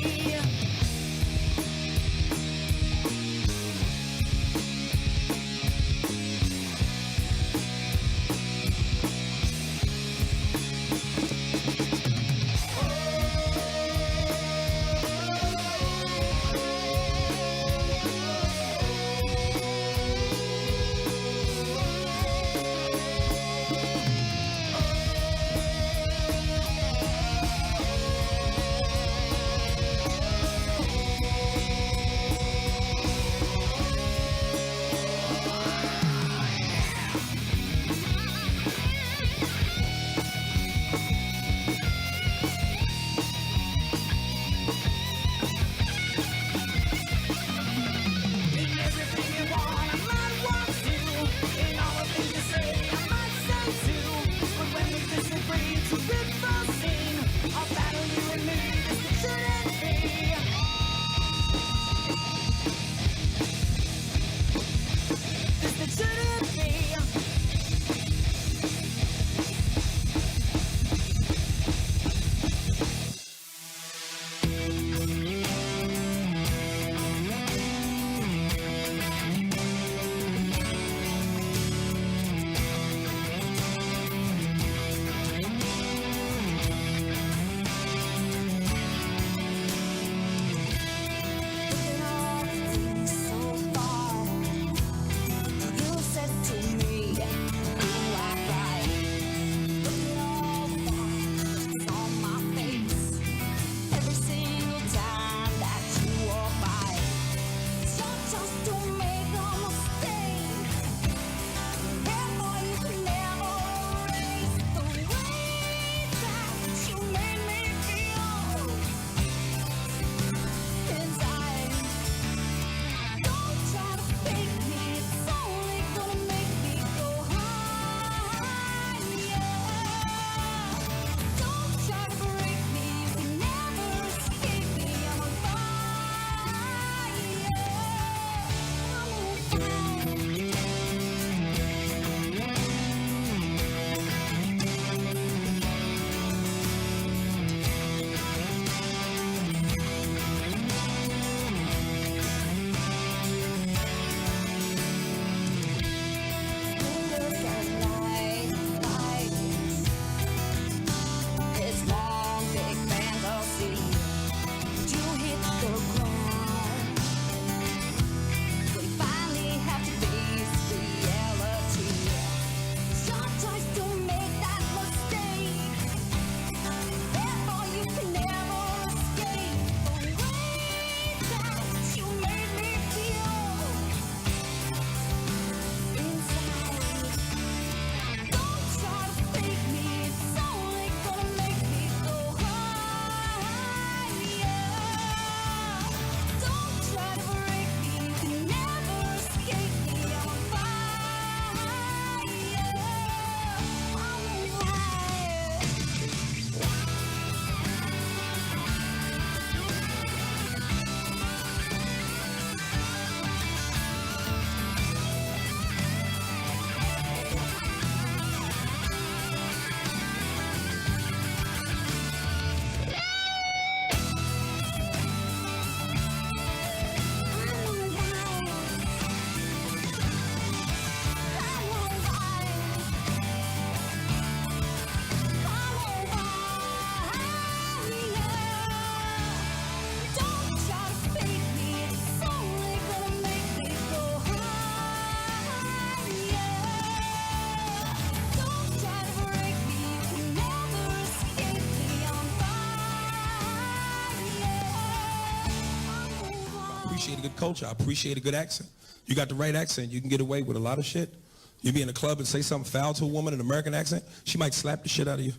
appreciate a good culture. I appreciate a good accent. You got the right accent, you can get away with a lot of shit. You be in a club and say something foul to a woman in an American accent, she might slap the shit out of you.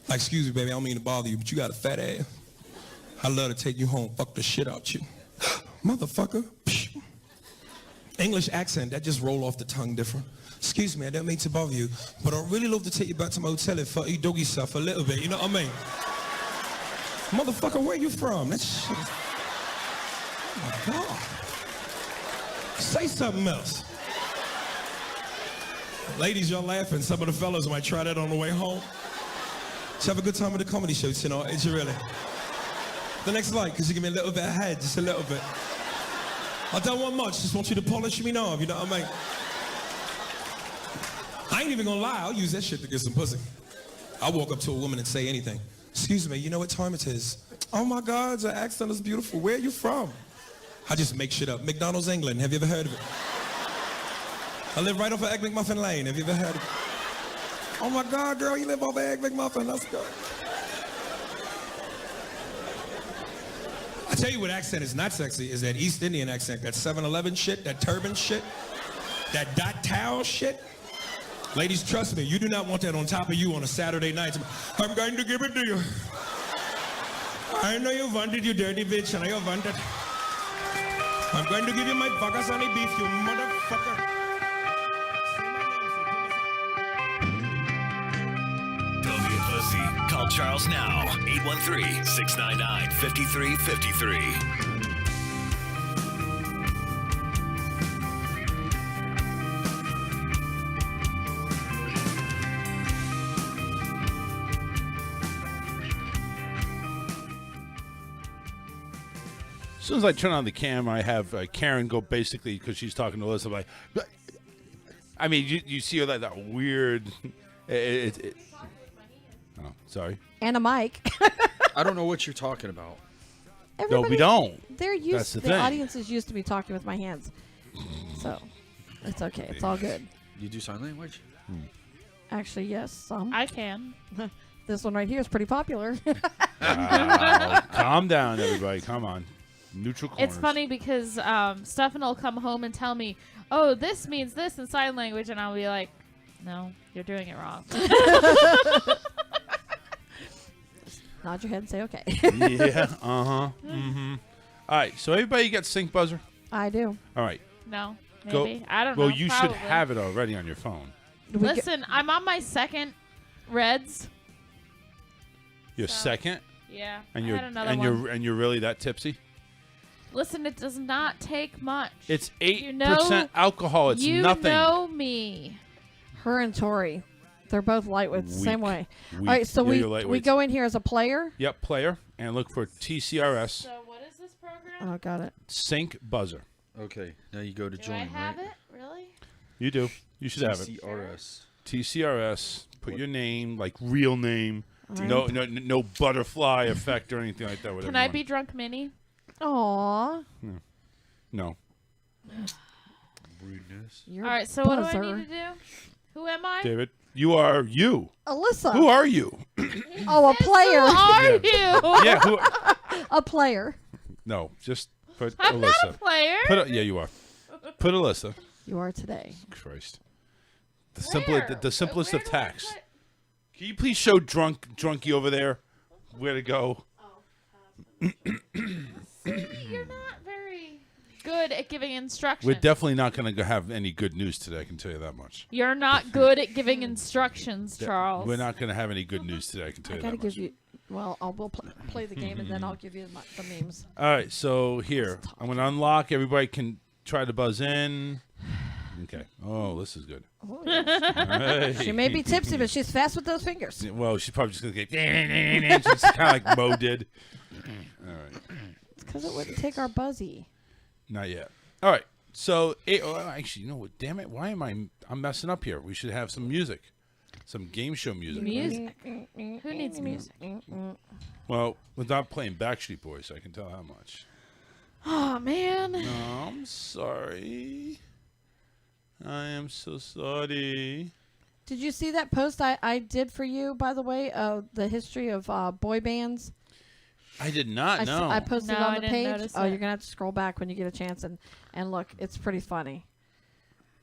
Like, excuse me, baby, I don't mean to bother you, but you got a fat ass. I love to take you home, fuck the shit out you. Motherfucker. Psh. English accent, that just roll off the tongue different. Excuse me, I don't mean to bother you, but I'd really love to take you back to my hotel and fuck you doggy stuff a little bit, you know what I mean? Motherfucker, where you from? That shit. Oh my God. Say something else. Ladies, y'all laughing. Some of the fellas might try that on the way home. Just have a good time at the comedy show tonight, ain't you really? The next light, because you give me a little bit of head, just a little bit. I don't want much, just want you to polish me off, you know what I mean? I ain't even gonna lie, I'll use that shit to get some pussy. I'll walk up to a woman and say anything. Excuse me, you know what time it is? Oh my God, your accent is beautiful. Where are you from? I just make shit up. McDonald's, England, have you ever heard of it? I live right off of Egg McMuffin Lane, have you ever heard of it? Oh my God, girl, you live off of Egg McMuffin, let's go. I tell you what accent is not sexy, is that East Indian accent, that 7-Eleven shit, that turban shit, that dot towel shit. Ladies, trust me, you do not want that on top of you on a Saturday night. I'm going to give it to you. I know you want it, you dirty bitch, I know you want it. I'm going to give you my Pakistani beef, you motherfucker. Don't be a pussy. Call Charles now, 813-699-5353. As soon as I turn on the camera, I have Karen go basically, because she's talking to Alyssa, like, I mean, you see her like that weird. Oh, sorry. And a mic. I don't know what you're talking about. No, we don't. They're used. That's the the thing. audience is used to me talking with my hands, so it's okay. It's all good. You do sign language? Actually, yes. Some. I can. This one right here is pretty popular. Calm down, everybody. Come on. Neutral corners. It's funny because Stefan will come home and tell me, "Oh, this means this in sign language," and I'll be like, "No, you're doing it wrong." Nod your head and say okay. Yeah. Mm-hmm. All right. So everybody gets sync buzzer. I do. All right. No, Go. maybe. I don't know. Well, you should probably. have it already on your phone. Listen, I'm on my second Reds. Your second. Yeah. And I you're had another one. you're really that tipsy. Listen, it does not take much. It's 8% You know- alcohol. It's you nothing. know me. Her and Tori, they're both lightweights, the same Weak. way. Weak. All right, so Yeah, we you're lightweights. go in here as a player. Yep, player, and look for TCRS So what is this program? Oh, got it. sync buzzer. Okay, now you go to Do join, I have right? it? Really? You do. You should have it. TCRS. TCRS. Put your name, like real name. Alright. No butterfly effect or anything like that. whatever Can you I want. be drunk mini? Aw. No. Rudeness. All right, so what do I buzzer. need to do? Who am I? David, you are you. Alyssa. Who are you? Oh, a player. Who are you? Yeah. Who? A player. No, just put I'm Alyssa. not a player. Yeah, you are. Put Alyssa. You are today. Christ. The Where? the simplest Where of do I tasks. put- Can you please show drunkie over there where to go? See, you're not very good at giving instructions. We're definitely not going to have any good news today. I can tell you that much. You're not good at giving instructions, Charles. We're not going to have any good news today. I can tell I you gotta that much. give you. Well, we'll play the game and then I'll give you the memes. All right, so here I'm going to unlock. Everybody can try to buzz in. Okay. Oh, this is good. Oh, yes. She may be tipsy, but she's fast with those fingers. Well, she's probably just going to get. She's kind of like Mo did. All right. It's because it wouldn't take our buzzy. Not yet. All right. So, actually, you know what? Damn it! Why am I'm messing up here? We should have some music, some game show music. Music. Who needs music? Well, without playing Backstreet Boys, I can tell how much. Oh man. No, I'm sorry. I am so sorry. Did you see that post I did for you, by the way, the history of boy bands? I did not know. I posted it No, on I the didn't page. notice Oh, it. you're going to have to scroll back when you get a chance and look. It's pretty funny.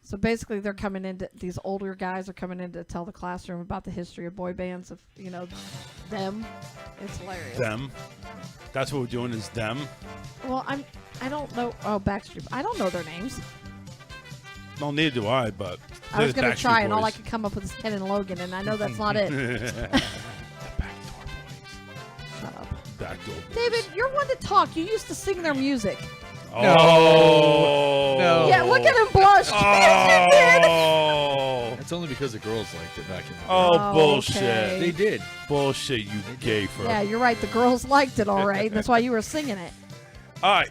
So basically, they're coming in. These older guys are coming in to tell the classroom about the history of boy bands. Of them. It's hilarious. Them. That's what we're doing. Is them. Well, I don't know. Oh, Backstreet. I don't know their names. Well, neither do I. But I was they're going the to try, Backstreet and all I Boys. could come up with is Ken and Logan, and I know that's not it. Shut up. Backdoor Boys. David, you're one to talk. You used to sing their music. Oh. No. Yeah, look at him blush. Yes, you did. Oh. That's only because the girls liked it back in the day. Oh, bullshit. okay. They did. Bullshit, you gay for. Yeah, you're right. The girls liked it, all right. That's why you were singing it. All right.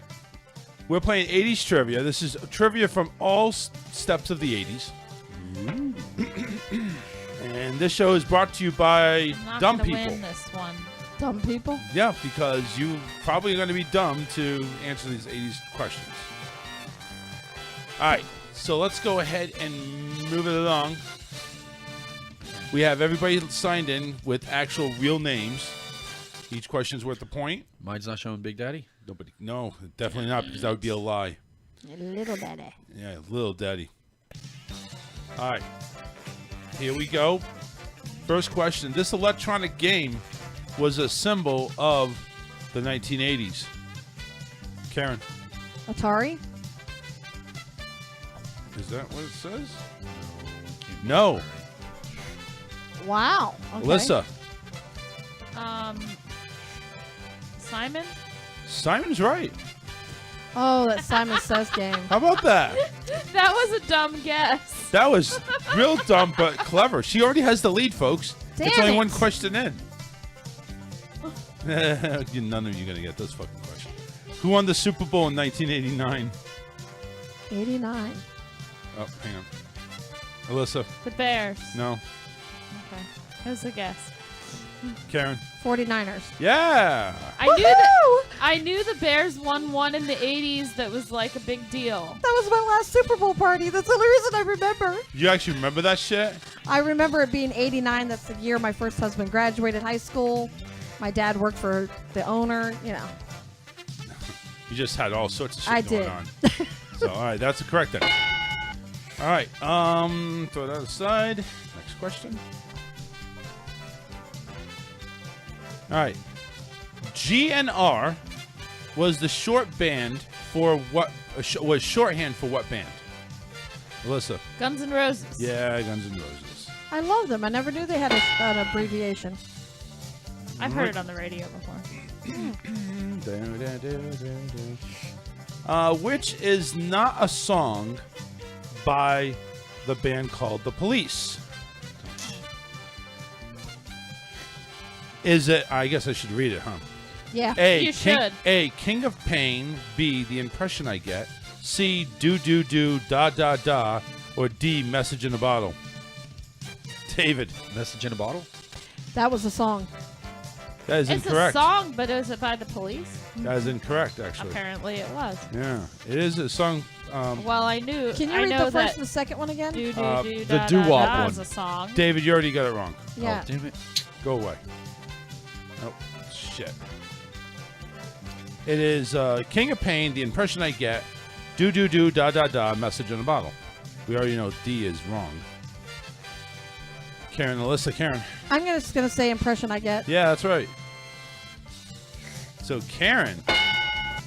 We're playing 80s trivia. This is trivia from all steps of the 80s. And this show is brought to you by I'm not dumb gonna people. win this one. Dumb people. Yeah, because you probably are going to be dumb to answer these 80s questions. All right, so let's go ahead and move it along. We have everybody signed in with actual real names. Each question's worth a point. Mine's not showing Big Daddy? Nobody. No, definitely not, because that would be a lie. Little daddy. Yeah, little daddy. All right, here we go. First question. This electronic game was a symbol of the 1980s. Karen, Atari. is that what it says? No. Wow. Okay. Alyssa. Simon? Simon's right. Oh, that Simon Says game. How about that? That was a dumb guess. That was real dumb but clever. She already has the lead, folks. It's Damn only it. one question in. None of you are going to get this fucking question. Who won the Super Bowl in 1989? 89. Oh, hang on. Alyssa. The Bears. No. Okay. That was a guess. Karen. 49ers. Yeah. I knew the Bears won one in the 80s that was like a big deal. That was my last Super Bowl party. That's the only reason I remember. You actually remember that shit? I remember it being 89. That's the year my first husband graduated high school. My dad worked for the owner, You just had all sorts of shit I going did. on. So, all right, that's correct then. All right, throw that aside. Next question. All right. GNR was the short band for what? Was shorthand for what band? Alyssa. Guns N' Roses. Yeah, Guns N' Roses. I love them. I never knew they had an abbreviation. I've heard it on the radio before. Which is not a song by the band called The Police. Is it? I guess I should read it, huh? Yeah. A. You King, should. A. King of Pain. B. The impression I get. C. Do do do da da da. Or D. Message in a bottle. David. Message in a bottle. That was a song. That is It's incorrect. a song, but is it by the Police? That is incorrect, actually. Apparently it was. Yeah, it is a song. Well, I knew. Can you I read know the that first and the second one again? Do, do, Uh, do, the da, doo-wop da, da one. is a song. David, you already got it wrong. Yeah. Oh, damn it. Go away. Oh, shit. It is King of Pain, The Impression I Get, Do Do Do Da Da Da, Message in a Bottle. We already know D is wrong. Karen, Alyssa, Karen. I'm just gonna say impression I get. Yeah, that's right. So Karen,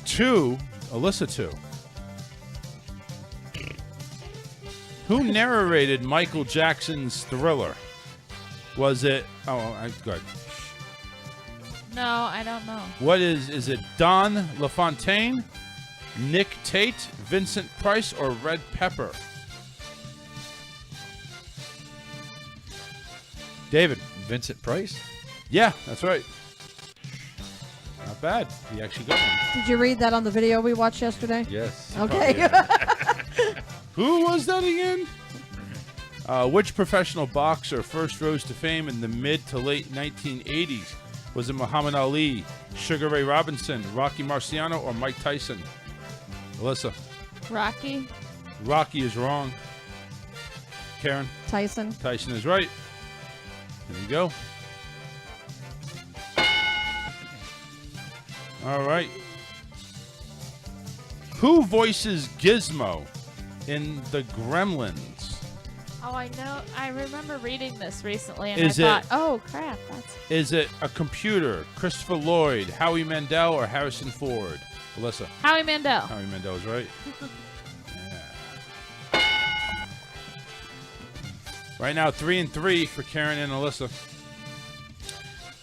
2, Alyssa 2. Who narrated Michael Jackson's Thriller? Was it? Oh, good. No, I don't know. What is it Don LaFontaine, Nick Tate, Vincent Price, or Red Pepper? David. Vincent Price? Yeah, that's right. Not bad. He actually got one. Did you read that on the video we watched yesterday? Yes. Okay. Oh, yeah. Who was that again? Which professional boxer first rose to fame in the mid to late 1980s? Was it Muhammad Ali, Sugar Ray Robinson, Rocky Marciano, or Mike Tyson? Alyssa. Rocky. Rocky is wrong. Karen. Tyson. Tyson is right. There you go. All right. Who voices Gizmo in The Gremlins? Oh, I know. I remember reading this recently, and Is I thought, it- oh crap, that's. Is it a computer, Christopher Lloyd, Howie Mandel, or Harrison Ford? Alyssa. Howie Mandel. Howie Mandel is right. Right now, 3-3 for Karen and Alyssa.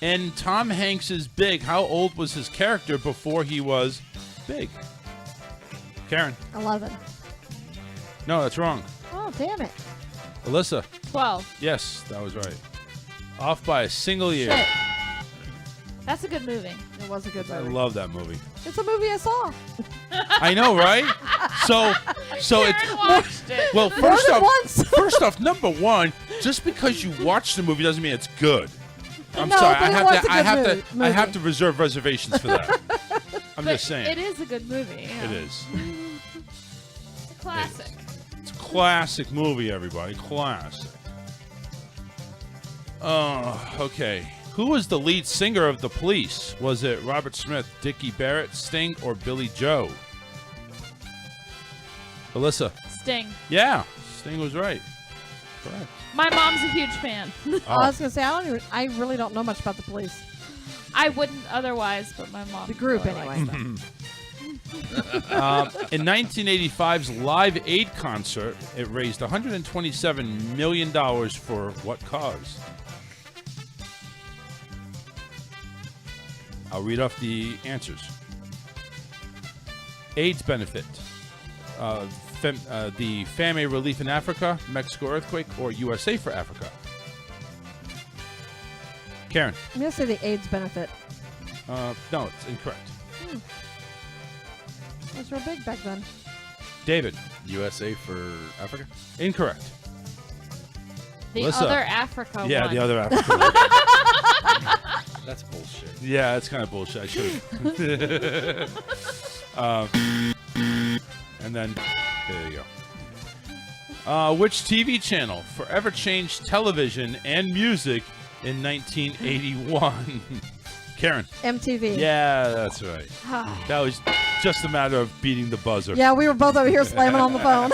In Tom Hanks's Big, how old was his character before he was big? Karen. 11. No, that's wrong. Oh, damn it. Alyssa. 12. Yes, that was right. Off by a single year. Shit. That's a good movie. It was a good I movie. love that movie. It's a movie I saw. I know, right? So Karen it's watched it. well. More First than off, once. first off, number one, just because you watch the movie doesn't mean it's good. I'm No, sorry. but it was a good I have movie. to reserve reservations for that. I'm But just saying. It is a good movie. Yeah. It is. It's a classic. It's a classic movie, everybody. Classic. Okay. Who was the lead singer of The Police? Was it Robert Smith, Dickie Barrett, Sting, or Billy Joe? Alyssa. Sting. Yeah, Sting was right. Correct. My mom's a huge fan. I was gonna say I really don't know much about the Police. I wouldn't otherwise, but my mom. The group, really anyway. likes them. In 1985's Live Aid concert, it raised $127 million for what cause? I'll read off the answers. AIDS benefit, the famine relief in Africa, Mexico earthquake, or USA for Africa? Karen. I'm gonna say the AIDS benefit. No, it's incorrect. Those were big back then. David. USA for Africa? Incorrect. The Alyssa. other Africa Yeah, one. the other Africa one. That's bullshit. Yeah, that's kind of bullshit. I should have. And then, there you go. Which TV channel forever changed television and music in 1981? Karen. MTV. Yeah, that's right. That was just a matter of beating the buzzer. Yeah, we were both over here slamming on the phone.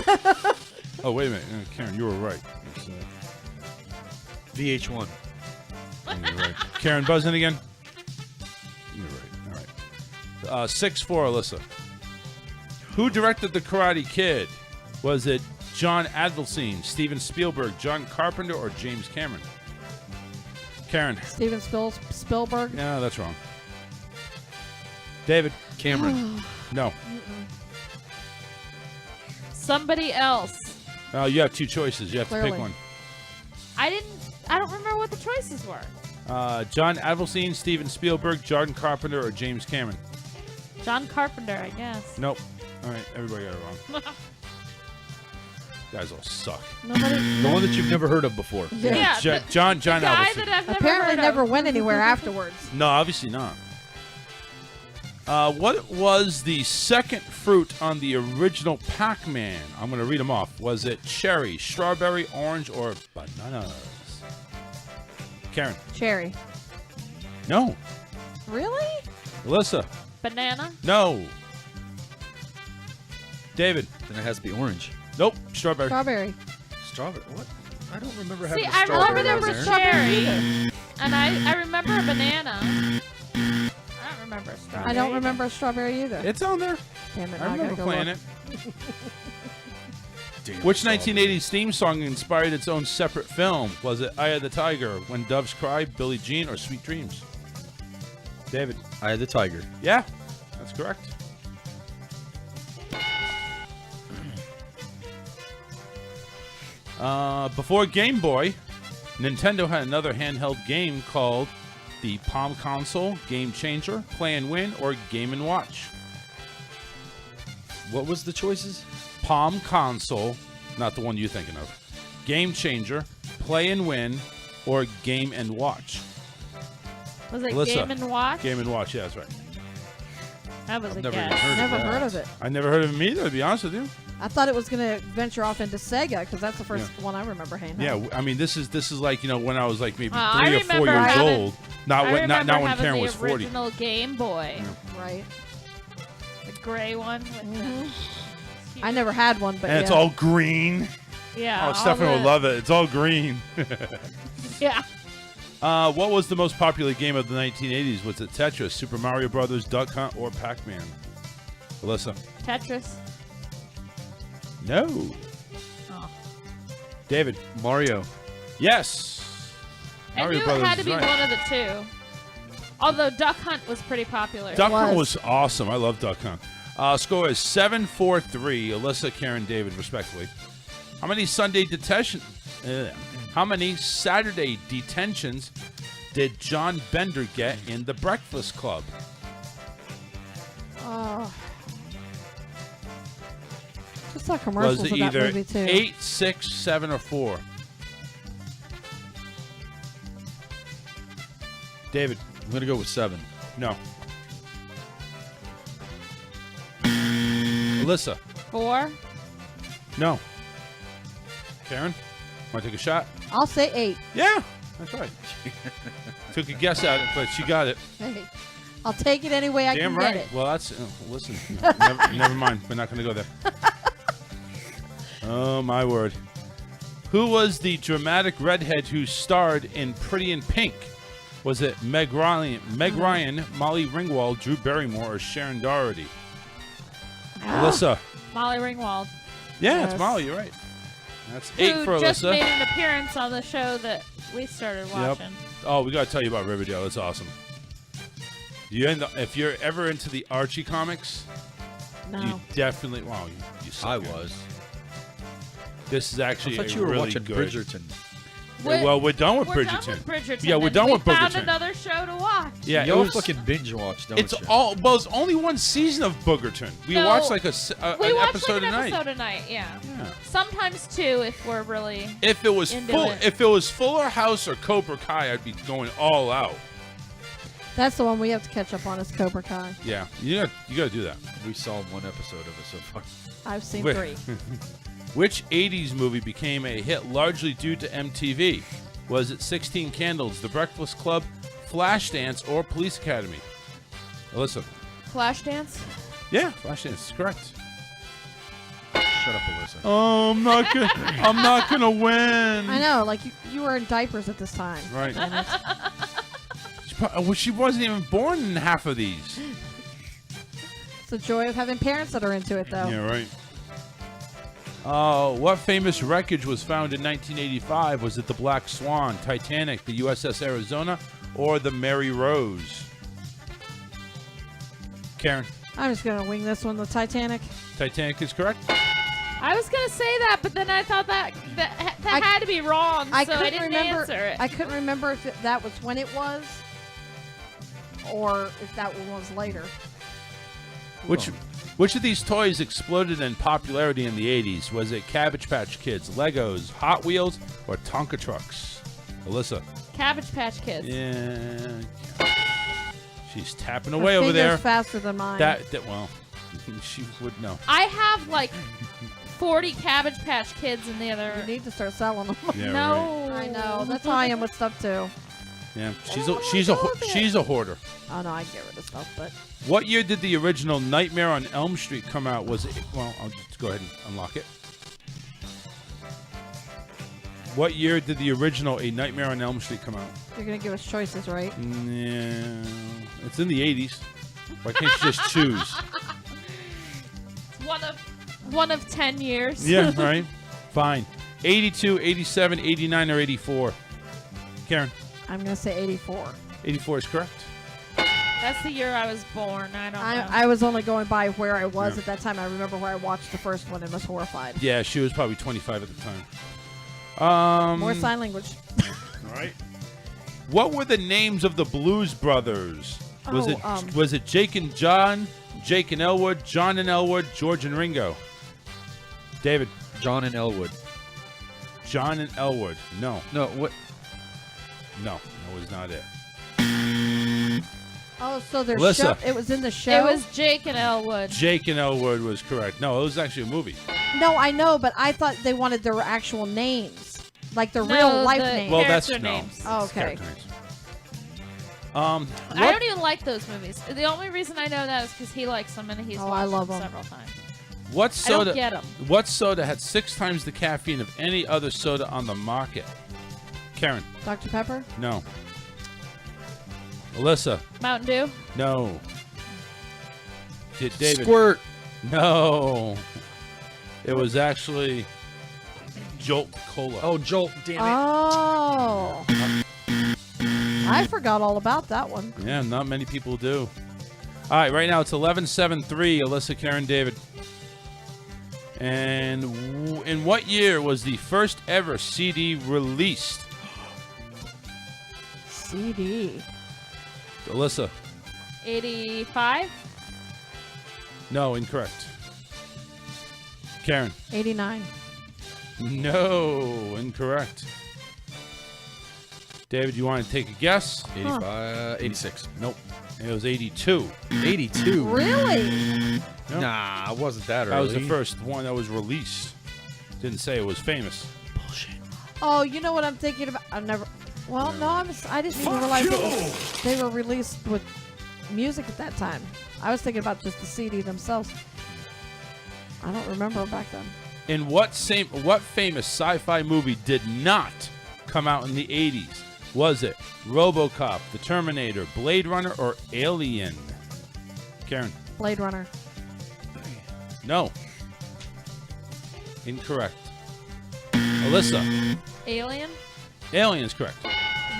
Oh, wait a minute. Karen, you were right. It's, VH1. you're right. Karen buzzing again? You're right. All right. 6-4, Alyssa. Who directed The Karate Kid? Was it John Adelsine, Steven Spielberg, John Carpenter, or James Cameron? Karen. Steven Spielberg. No, that's wrong. David. Cameron. No. Somebody else. You have 2 choices. You have to Clearly. pick one. I don't remember what the choices were. John Avildsen, Steven Spielberg, John Carpenter, or James Cameron? John Carpenter, I guess. Nope. All right, everybody got it wrong. You guys all suck. The one that you've never heard of before. Yeah, John guy Avildsen. that I've never Apparently heard never of. went anywhere afterwards. No, obviously not. What was the second fruit on the original Pac-Man? I'm going to read them off. Was it cherry, strawberry, orange, or bananas? Karen. Cherry. No. Really? Alyssa. Banana. No. David. Then it has to be orange. Nope. Strawberry. Strawberry. Strawberry? What? I don't remember See, having I strawberry. remember on there. cherry, and I remember a banana. I don't remember a strawberry. I don't remember a strawberry either. It's on there. Damn it! I now remember gotta go playing look. it. Which 1980s theme song inspired its own separate film? Was it Eye of the Tiger, When Doves Cry, Billie Jean, or Sweet Dreams? David. Eye of the Tiger. Yeah, that's correct. Before Game Boy, Nintendo had another handheld game called the Palm Console, Game Changer, Play and Win, or Game and Watch. What was the choices? Palm Console, not the one you're thinking of. Game Changer, Play and Win, or Game and Watch. Was it Alyssa. Game and Watch? Game and Watch, yeah, that's right. That was a never guess. even Never heard of it. I never heard of him either, to be honest with you. I thought it was going to venture off into Sega because that's the first one I remember handheld. Yeah, I mean, this is like, you know, when I was like maybe I 3 or 4 remember years having- old. Not I when remember when having Karen the was 40. original Game Boy, Right. the gray one. With I never had one, but And it's all green. Yeah. Oh, all Stefan would the- love it. It's all green. Yeah. What was the most popular game of the 1980s? Was it Tetris, Super Mario Brothers, Duck Hunt, or Pac-Man? Alyssa. Tetris. No. Oh. David. Mario. Yes. I Mario knew Brothers it had to is be right. one of the two. Although Duck Hunt was pretty popular. Duck Hunt was awesome. I love Duck Hunt. Score is 7-4-3. Alyssa, Karen, David, respectively. How many Saturday detentions did John Bender get in The Breakfast Club? Oh. Just saw commercials Was it of that either movie too. 8, 6, 7, or 4? David. I'm going to go with 7. No. Alyssa. 4. No. Karen, want to take a shot? I'll say 8. Yeah, that's right. Took a guess at it, but she got it. Hey, I'll take it any way I Damn can right. get it. Well, that's listen. Never mind. We're not going to go there. Oh my word! Who was the dramatic redhead who starred in Pretty in Pink? Was it Meg Ryan, Molly Ringwald, Drew Barrymore, or Sharon Doherty? Alyssa. Molly Ringwald. Yeah, Yes. it's Molly. You're right. That's 8 Who for just Alyssa. made an appearance on the show that we started watching. Oh, we got to tell you about Riverdale. It's awesome. If you're ever into the Archie comics, No. you definitely. Wow, you suck. I was. This is actually I thought a you were really watching good. Bridgerton. Well, we're done with We're Bridgerton. done with Bridgerton. Yeah, we're and done we with found Bridgerton. another show to watch. Yeah, Y'all it was, fucking binge watch, don't it's you? it's only one season of Boogerton. We No, watched like we an watch episode like a an night. episode a night, yeah. Yeah. Sometimes 2 if we're really If it was into full, it. if it was Fuller House or Cobra Kai, I'd be going all out. That's the one we have to catch up on is Cobra Kai. Yeah, you got to do that. We saw one episode of it so far. I've seen Wait. 3. Which 80s movie became a hit largely due to MTV? Was it 16 Candles, The Breakfast Club, Flashdance, or Police Academy? Alyssa. Flashdance. Yeah, Flashdance is correct. Shut up, Alyssa. Oh, I'm not gonna win. I know, like you were in diapers at this time. Right. And She wasn't even born in half of these. it's the joy of having parents that are into it, though. Yeah, right. What famous wreckage was found in 1985? Was it the Black Swan, Titanic, the USS Arizona, or the Mary Rose? Karen. I'm just gonna wing this one. The Titanic. Titanic is correct. I was gonna say that, but then I thought that had to be wrong, so I didn't answer it. I couldn't remember if that was when it was, or if that one was later. Which of these toys exploded in popularity in the 80s? Was it Cabbage Patch Kids, Legos, Hot Wheels, or Tonka trucks? Alyssa. Cabbage Patch Kids. Yeah. She's tapping Her away over there. finger's faster than mine. Well, she would know. I have like 40 Cabbage Patch Kids in the other. You need to start selling them. Yeah, no, I know. That's how I am with stuff too. Yeah, she's a hoarder. Oh no, I get rid of stuff, but. What year did the original Nightmare on Elm Street come out? Was it? Well, I'll just go ahead and unlock it. What year did the original A Nightmare on Elm Street come out? You're gonna give us choices, right? Yeah, it's in the 80s. Why can't you just choose? One of 10 years. Yeah, right. Fine. 82, 87, 89, or 84. Karen. I'm gonna say 84. 84 is correct. That's the year I was born. I don't know. I was only going by where I was Yeah. at that time. I remember where I watched the first one and was horrified. Yeah, she was probably 25 at the time. More sign language. All right. What were the names of the Blues Brothers? Was it Jake and John, Jake and Elwood, John and Elwood, George and Ringo? David. John and Elwood. John and Elwood. No. No, what? No, that was not it. Oh, so there's Alyssa. it was in the show? It was Jake and Elwood. Jake and Elwood was correct. No, it was actually a movie. No, I know, but I thought they wanted their actual names. Like their No, real life the names. Well, that's character no. names. Oh, It's okay. character names. I don't even like those movies. The only reason I know that is because he likes them and he's Oh, I watched love them 'em. several times. What soda? I don't get 'em. What soda had 6 times the caffeine of any other soda on the market? Karen. Dr. Pepper? No. Alyssa. Mountain Dew. No. David. Squirt. No. It was actually Jolt Cola. Oh, Jolt. Damn it. Oh. I forgot all about that one. Yeah, not many people do. All right, right now it's 11-7-3, Alyssa, Karen, David. And in what year was the first ever CD released? CD. Alyssa. 85. No, incorrect. Karen. 89. No, incorrect. David, you want to take a guess? 85, 86. Nope. It was 82. 82. Really? Yep. Nah, it wasn't that early. That was the first one that was released. Didn't say it was famous. Oh, you know what I'm thinking about? I've never. Well, no, I didn't even realize they were released with music at that time. I was thinking about just the CD themselves. I don't remember back then. In what famous sci-fi movie did not come out in the 80s? Was it RoboCop, The Terminator, Blade Runner, or Alien? Karen. Blade Runner. No. Incorrect. Alyssa. Alien. Alien is correct.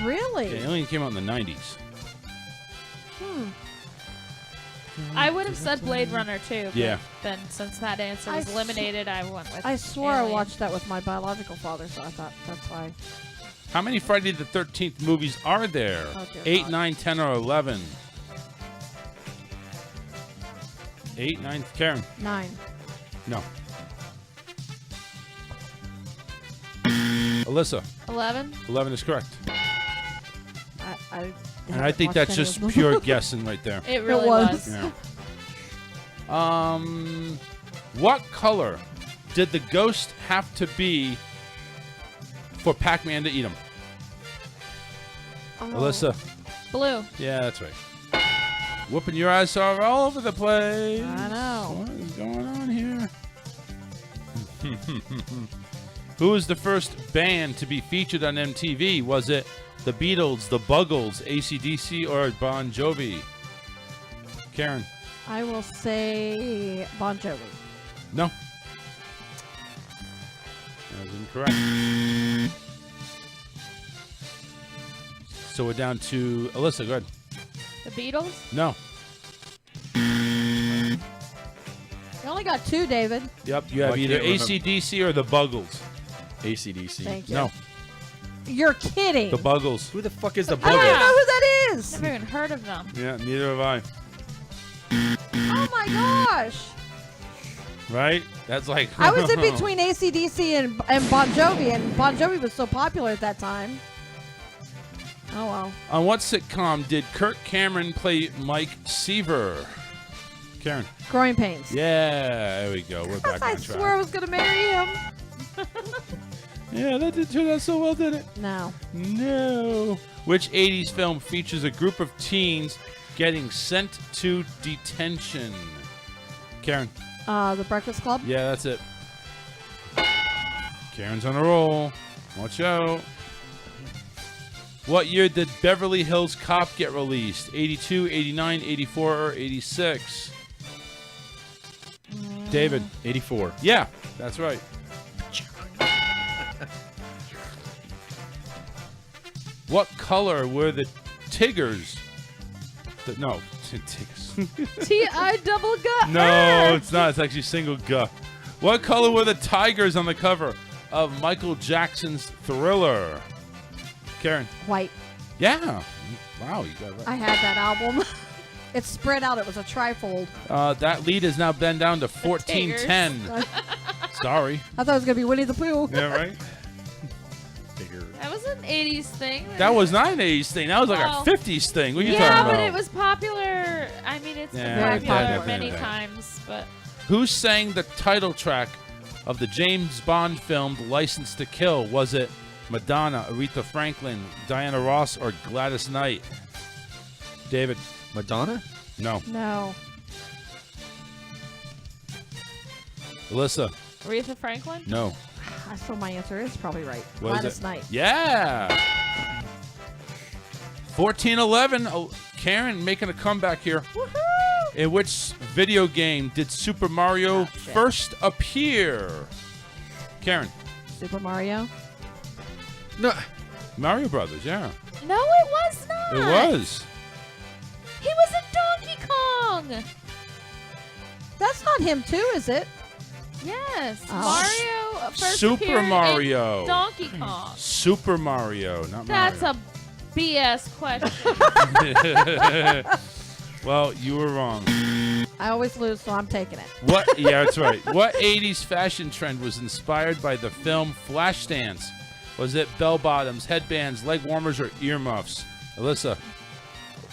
Really? Yeah, Alien came out in the 90s. I would have said Blade Runner too. But Yeah. Then since that answer was eliminated, I went with. I swore I Alien. watched that with my biological father, so I thought that's why. How many Friday the 13th movies are there? Oh, dear 8, God. 9, 10, or 11? 8, 9, Karen. 9. No. Alyssa. 11. 11 is correct. I And I think that's just pure guessing right there. It really was. Yeah. What color did the ghost have to be for Pac-Man to eat him? Oh. Alyssa. Blue. Yeah, that's right. Whooping your ass are all over the place. I know. What is going on here? Who was the first band to be featured on MTV? Was it the Beatles, the Buggles, AC/DC, or Bon Jovi? Karen? I will say Bon Jovi. No. That is incorrect. So we're down to Alyssa. Go ahead. The Beatles. No. You only got 2, David. Yep, you have I either can't remember. AC/DC or the Buggles. AC/DC. Thank you. No, You're kidding. the Buggles. Who the fuck is the I don't even Buggles? know who that is. Never even heard of them. Yeah, neither have I. Oh my gosh. Right? That's like... I was in between AC/DC and Bon Jovi, and Bon Jovi was so popular at that time. Oh, well. On what sitcom did Kirk Cameron play Mike Seaver? Karen. Growing Pains. Yeah, there we go. We're back I on track. swear I was going to marry him. Yeah, that didn't turn out so well, did it? No. No. Which 80s film features a group of teens getting sent to detention? Karen. The Breakfast Club. Yeah, that's it. Karen's on a roll. Watch out. What year did Beverly Hills Cop get released? 82, 89, 84, or 86? David. 84. Yeah, that's right. What color were the Tigers? No, Tigers. T-I-double-gut. No, it's not. It's actually single G. What color were the Tigers on the cover of Michael Jackson's Thriller? Karen. White. Yeah. Wow, you got it right. I had that album. It's spread out. It was a trifold. That lead has now been down to 14-10. Sorry. I thought it was going to be Winnie the Pooh. Yeah, right? That was an 80s thing. That was not an 80s thing. That was like Well, a 50s thing. What are you yeah, talking but about? it was popular. I mean, it's Yeah, been popular definitely. many times, but Who sang the title track of the James Bond film License to Kill? Was it Madonna, Aretha Franklin, Diana Ross, or Gladys Knight? David. Madonna? No. No. Alyssa. Aretha Franklin? No. I saw my answer is probably right. What is Gladys it? Knight. Yeah. 14-11. Oh, Karen making a comeback here. Woohoo! In which video game did Super Mario first appear? Karen. Super Mario. No. Mario Brothers, yeah. No, it was not. It was. He was in Donkey Kong. That's not him too, is it? Yes. Oh. Mario first Super appeared Mario. in Donkey Kong. Super Mario, not That's Mario. a BS question. Well, you were wrong. I always lose, so I'm taking it. What? Yeah, that's right. What 80s fashion trend was inspired by the film Flashdance? Was it bell bottoms, headbands, leg warmers, or earmuffs? Alyssa.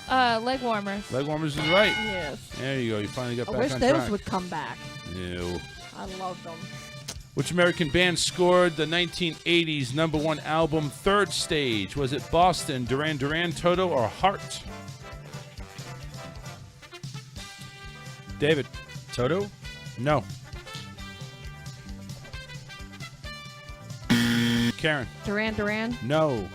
Leg warmers. Leg warmers is right. Yes. There you go. You finally got I back wish on those track. would come back. Ew. I love them. Which American band scored the 1980s #1 album Third Stage? Was it Boston, Duran Duran, Toto, or Heart? David. Toto? No. Karen. Duran Duran. No.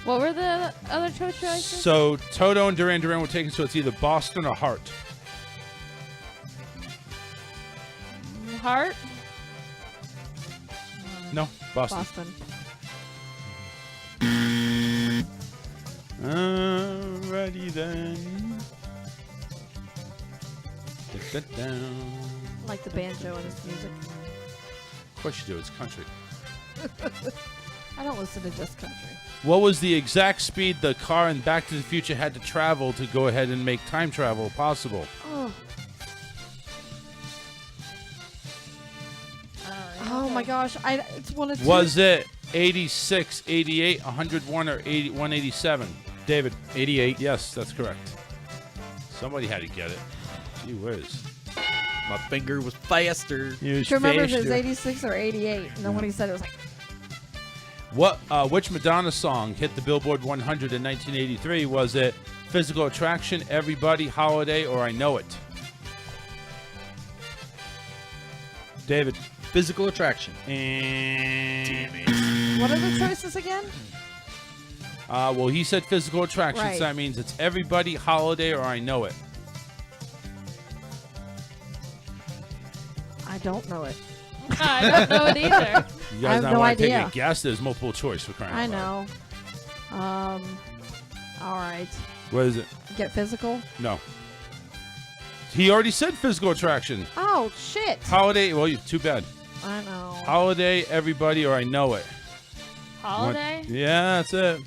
What were the other choices? So Toto and Duran Duran were taken, so it's either Boston or Heart. Heart? No, Boston. Boston. Alrighty then. Da-da-da. I like the banjo in his music. Of course you do. It's country. I don't listen to just country. What was the exact speed the car in Back to the Future had to travel to go ahead and make time travel possible? Oh. Oh my gosh! It's one of two. Was it 86, 88, 101, or 187? David. 88. Yes, that's correct. Somebody had to get it. Gee whiz. My finger was faster. Do you remember if it was 86 or 88? And then when he said it was like... Which Madonna song hit the Billboard 100 in 1983? Was it Physical Attraction, Everybody, Holiday, or I Know It? David. Physical Attraction. And What are the choices again? well, he said Physical Attraction, Right. so that means it's Everybody, Holiday, or I Know It. I don't know it. I don't know it either. You I guys have not no want to take idea. a guess? There's multiple choice for crying I out loud. know. All right. What is it? Get physical. No. He already said Physical Attraction. Oh shit! Holiday. Well, too bad. I know. Holiday, Everybody, or I Know It. Holiday? Yeah, that's it.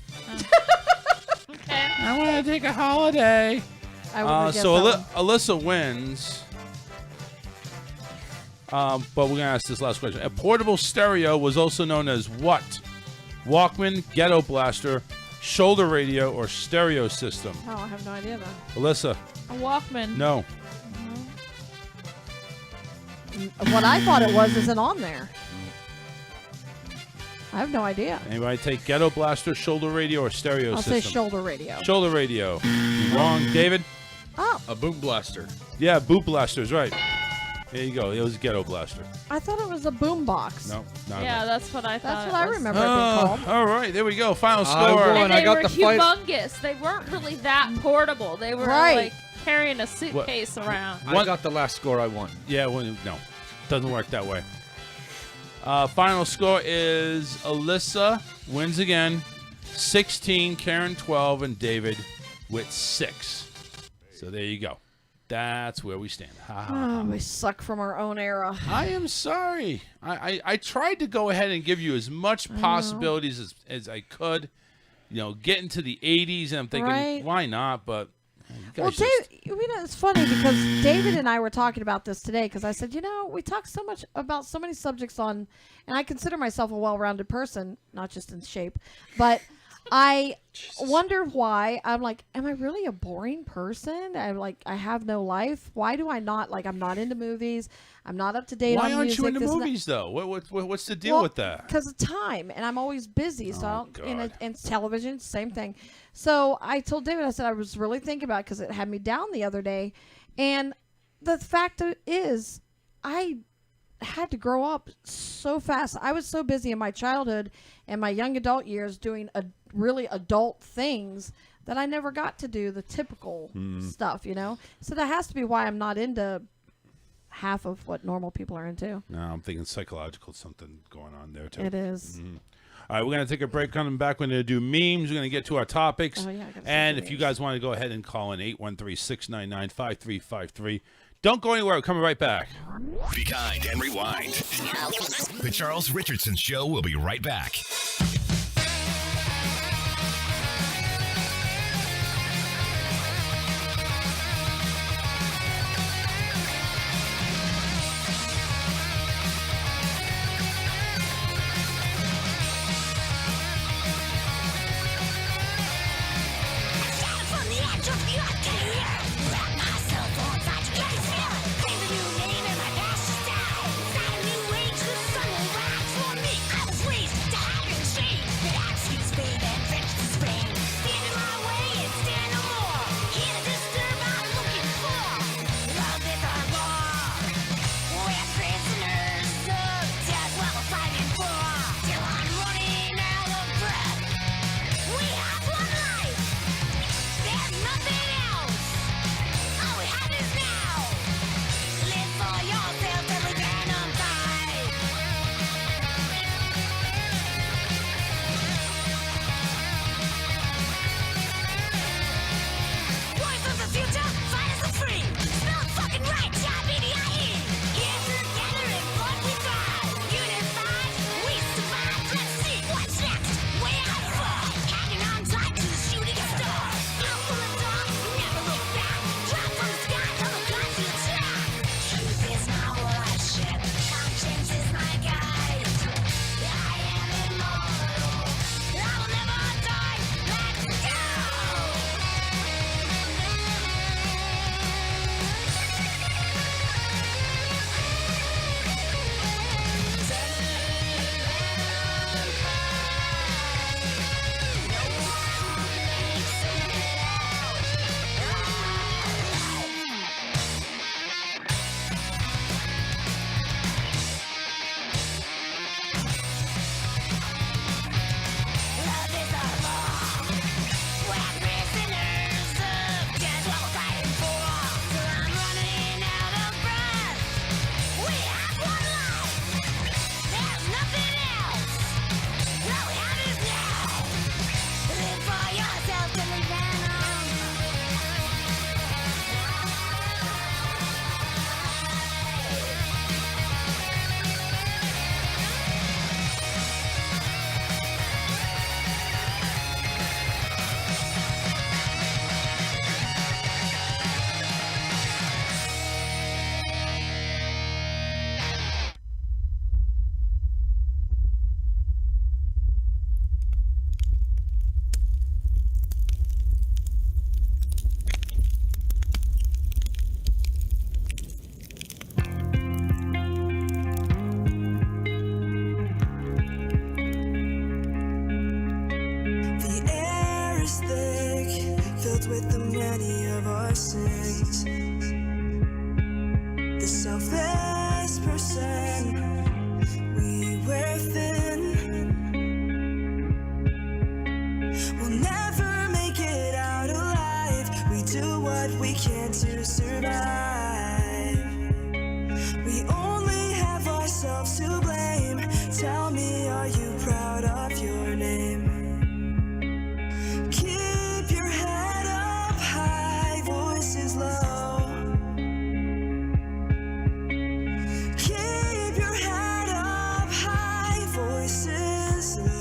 Okay. I want to take a holiday. I wouldn't have So guessed that Alyssa wins. But we're going to ask this last question. A portable stereo was also known as what? Walkman, Ghetto Blaster, shoulder radio, or stereo system? one. Oh, I have no idea then. Alyssa. A Walkman. No. What I thought it was isn't on there. I have no idea. Anybody take Ghetto Blaster, shoulder radio, or stereo I'll system? say shoulder radio. Shoulder radio. Wrong. David? Oh, A boom blaster. Yeah, Boot Blaster's right. There you go. It was Ghetto Blaster. I thought it was a boom box. No, not Yeah, right. that's what I thought. That's what I it was. remember it being called. All right, there we go. Final I score. won. And I they got were the fight. humongous. They weren't really that portable. They were Right. like carrying a suitcase around. I got the last score. I won. Yeah, well, no. Doesn't work that way. Final score is Alyssa wins again. 16, Karen 12, and David with 6. So there you go. That's where we stand. Ha, ha, ha. Oh, we suck from our own era. I am sorry. I tried to go ahead and give you as much possibilities as I could. You know, get into the 80s, and I'm thinking, Right. why not? But you guys Well, just- Dave, you know, it's funny because David and I were talking about this today because I said, you know, we talk so much about so many subjects on, and I consider myself a well-rounded person, not just in shape, but I wonder why. I'm like, am I really a boring person? I'm like, I have no life. Why do I not, like, I'm not into movies. I'm not up to date why on aren't music. you into this and that. movies, though? What's the deal with that? Because of time, and I'm always busy. So I Oh, don't, God. and television, same thing. So I told David, I said I was really thinking about it because it had me down the other day, and the fact is, I had to grow up so fast. I was so busy in my childhood and my young adult years doing really adult things that I never got to do the typical stuff, you know. So that has to be why I'm not into half of what normal people are into. No, I'm thinking psychological something going on there, too. It is. All right, we're going to take a break. Coming back, we're going to do memes. We're going to get to our topics. Oh, yeah, I gotta and say if you memes. guys want to go ahead and call in 813-699-5353. Don't go anywhere. We're coming right back. Be kind and rewind. The Charles Richardson Show will be right back. our sins. The selfless person we were thin. We'll never make it out alive. We do what we can to survive. We only have ourselves to blame. Tell me, are you proud of your name? Keep your head up high, voices low. Keep your head up high, voices low.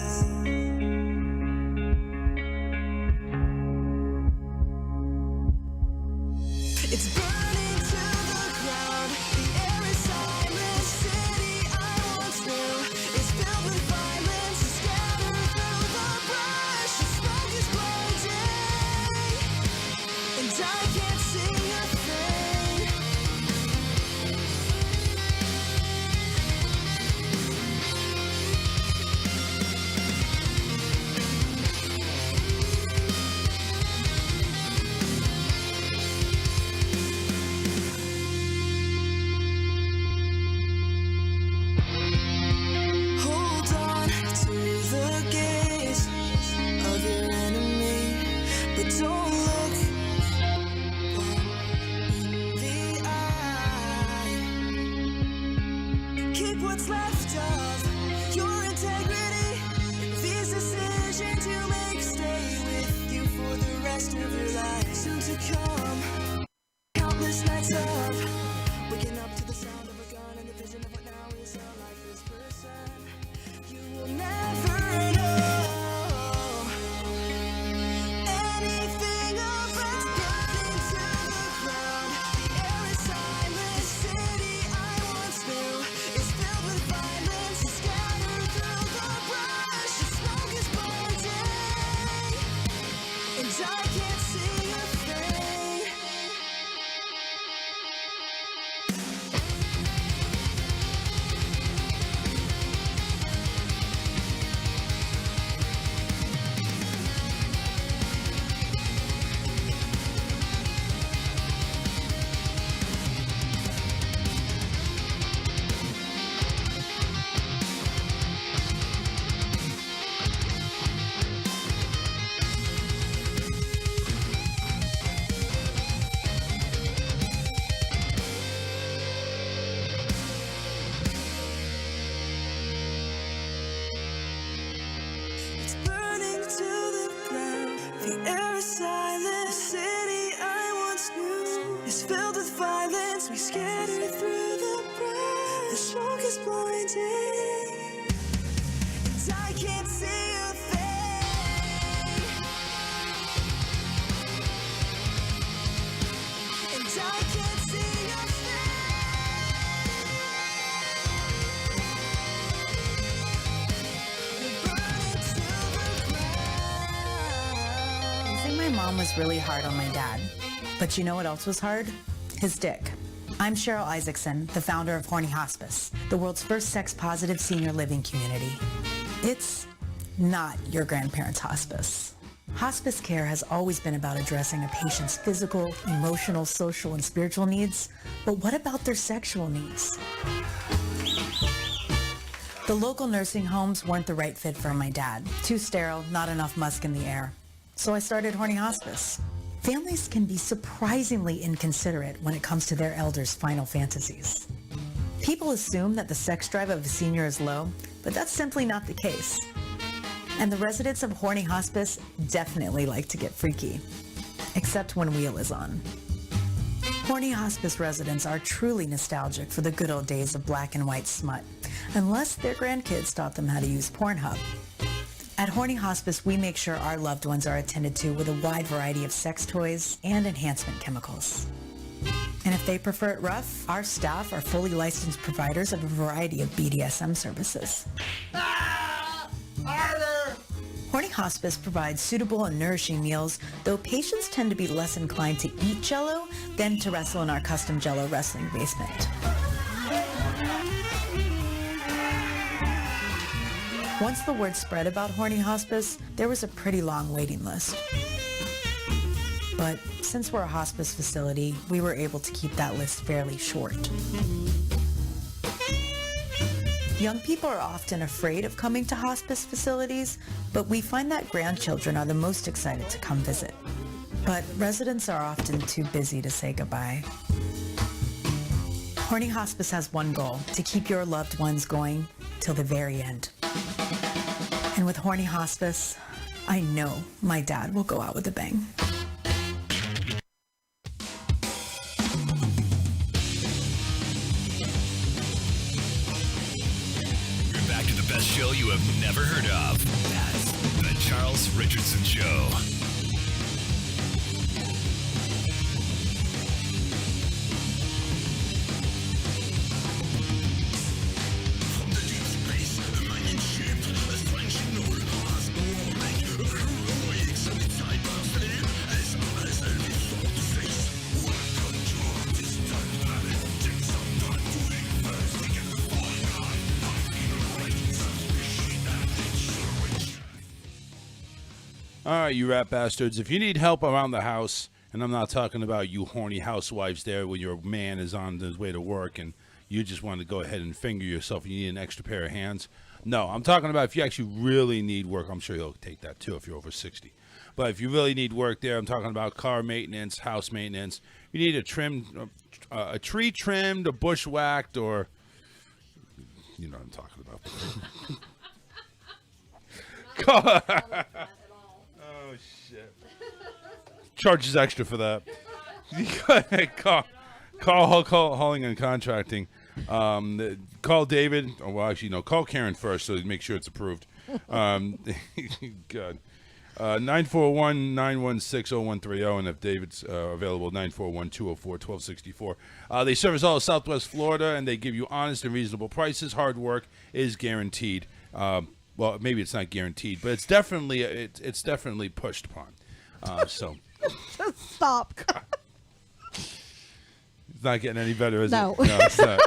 It's burning to the ground. The air is silent. City I once knew is filled with violence. Scattered through the brush. The smoke is blinding, and I can't see a thing. Hold on to the gaze of your enemy, but don't look the eye. Keep what's left of your integrity. These decisions you make stay with you for the rest of your life. Soon to come, countless nights of waking up to the sound of a gun and the vision of what now is a lifeless person. You will never know anything about burning to the ground. The air is silent. City I once knew is filled with violence. Scattered through the brush. The smoke is blinding, and I can't see a thing. It's burning to the ground. The air is silent. The city I once knew is filled with violence. We scatter through the brush. The smoke is blinding, and I can't see a thing. And I can't see a I think my mom was really hard on my dad. But you know what else was hard? His dick. I'm Cheryl Isaacson, the founder of Horny Hospice, the world's first sex-positive senior living community. It's not your grandparents' hospice. Hospice care has always been about addressing a patient's physical, emotional, social, and spiritual needs. But what about their sexual needs? The local nursing homes weren't the right fit for my dad. Too sterile, not enough musk in the air. So I started Horny Hospice. Families can be surprisingly inconsiderate when it comes to their elders' final fantasies. People assume that the sex drive of a senior is low, but that's simply not the case. And the residents of Horny Hospice definitely like to get freaky, except when Wheel is on. Horny Hospice residents are truly nostalgic for the good old days of black and white smut, unless their grandkids taught them how to use Pornhub. At Horny Hospice, we make sure our loved ones are attended to with a wide variety of sex toys and enhancement chemicals. And if they prefer it rough, our staff are fully licensed providers of a variety of BDSM services. Horny Hospice provides suitable and nourishing meals, though patients tend to be less inclined to eat Jell-O than to wrestle in our custom Jell-O wrestling basement. Once the word spread about Horny Hospice, there was a pretty long waiting list. But since we're a hospice facility, we were able to keep that list fairly short. Young people are often afraid of coming to hospice facilities, but we find that grandchildren are the most excited to come visit. But residents are often too busy to say goodbye. Horny Hospice has one goal: to keep your loved ones going till the very end. And with Horny Hospice, I know my dad will go out with a bang. We're back to the best show you have never heard of. That's the Charles Richardson Show. All right, you rat bastards. If you need help around the house, and I'm not talking about you horny housewives there when your man is on his way to work and you just want to go ahead and finger yourself and you need an extra pair of hands. No, I'm talking about if you actually really need work. I'm sure he'll take that too if you're over 60. But if you really need work there, I'm talking about car maintenance, house maintenance. You need a tree trimmed, a bush whacked, or you know what I'm talking about. Oh, shit. Charges extra for that. Call hauling and contracting. Call David. Oh, well, actually, no. Call Karen first so make sure it's approved. God. 941-916-0130. And if David's available, 941-204-1264. They service all of Southwest Florida, and they give you honest and reasonable prices. Hard work is guaranteed. Well, maybe it's not guaranteed, but it's definitely pushed upon. So just stop. It's not getting any better, is no. it? No, it's not.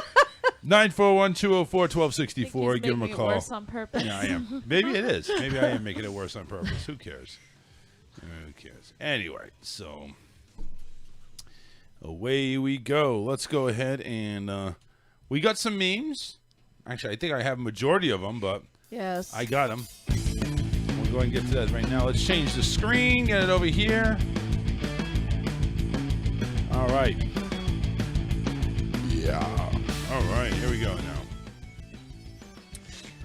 941-204-1264. Give them a call. Worse on purpose. Yeah, I am. Maybe it is. Maybe I am making it worse on purpose. Who cares? Who cares? Anyway, so away we go. Let's go ahead and we got some memes. Actually, I think I have a majority of them, but yes, I got them. We'll go ahead and get to that right now. Let's change the screen. Get it over here. All right. Yeah. All right. Here we go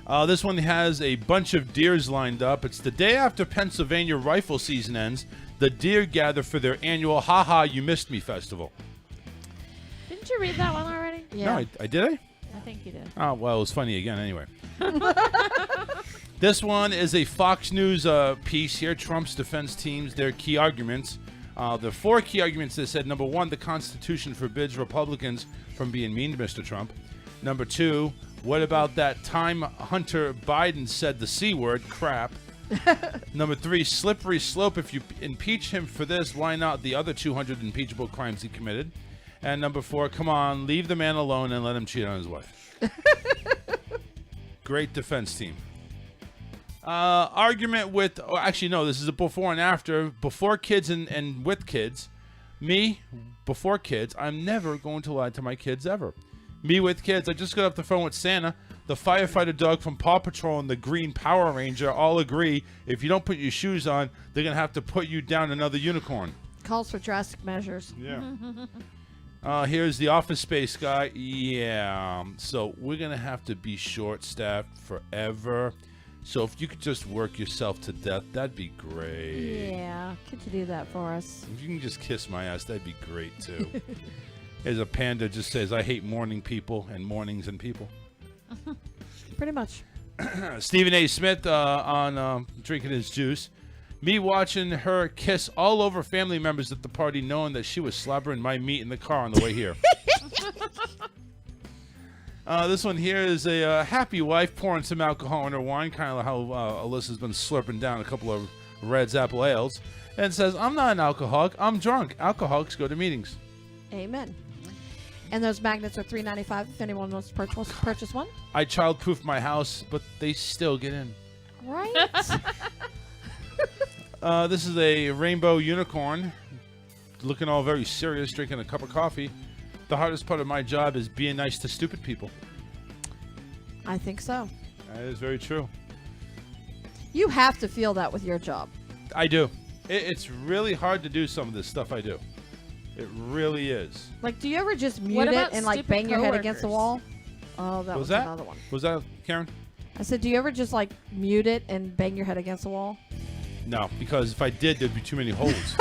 now. This one has a bunch of deers lined up. It's the day after Pennsylvania rifle season ends. The deer gather for their annual Ha Ha You Missed Me festival. Didn't you read that one already? Yeah. No, I did. I think you did. Oh, well, it was funny again anyway. This one is a Fox News piece here. Trump's defense teams, their key arguments. The four key arguments they said. Number one, the Constitution forbids Republicans from being mean to Mr. Trump. Number two, what about that time Hunter Biden said the C word, crap? Number three, slippery slope. If you impeach him for this, why not the other 200 impeachable crimes he committed? And number four, come on, leave the man alone and let him cheat on his wife. Great defense team. Argument with, actually, no, this is a before and after. Before kids and with kids. Me, before kids, I'm never going to lie to my kids ever. Me with kids, I just got off the phone with Santa. The firefighter dog from Paw Patrol and the Green Power Ranger all agree if you don't put your shoes on, they're going to have to put you down another unicorn. Calls for drastic measures. Yeah. Here's the Office Space guy. Yeah. So we're going to have to be short-staffed forever. So if you could just work yourself to death, that'd be great. Yeah. Could you do that for us? If you can just kiss my ass, that'd be great, too. Here's a panda just says, I hate morning people and mornings and people. Pretty much. Stephen A. Smith on drinking his juice. Me watching her kiss all over family members at the party, knowing that she was slobbering my meat in the car on the way here. This one here is a happy wife pouring some alcohol in her wine, kind of how Alyssa's been slurping down a couple of Red's Apple Ales, and says, I'm not an alcoholic, I'm drunk. Alcoholics go to meetings. Amen. And those magnets are $3.95 if anyone wants to purchase one. I childproof my house, but they still get in. Right? This is a rainbow unicorn. looking all very serious, drinking a cup of coffee. The hardest part of my job is being nice to stupid people. I think so. That is very true. You have to feel that with your job. I do. It's really hard to do some of this stuff I do. It really is. Like, do you ever just mute What it about and like stupid bang your head against the wall? Oh, that was that another one. Was that Karen? I said, do you ever just like mute it and bang your head against the wall? No, because if I did, there'd be too many holes.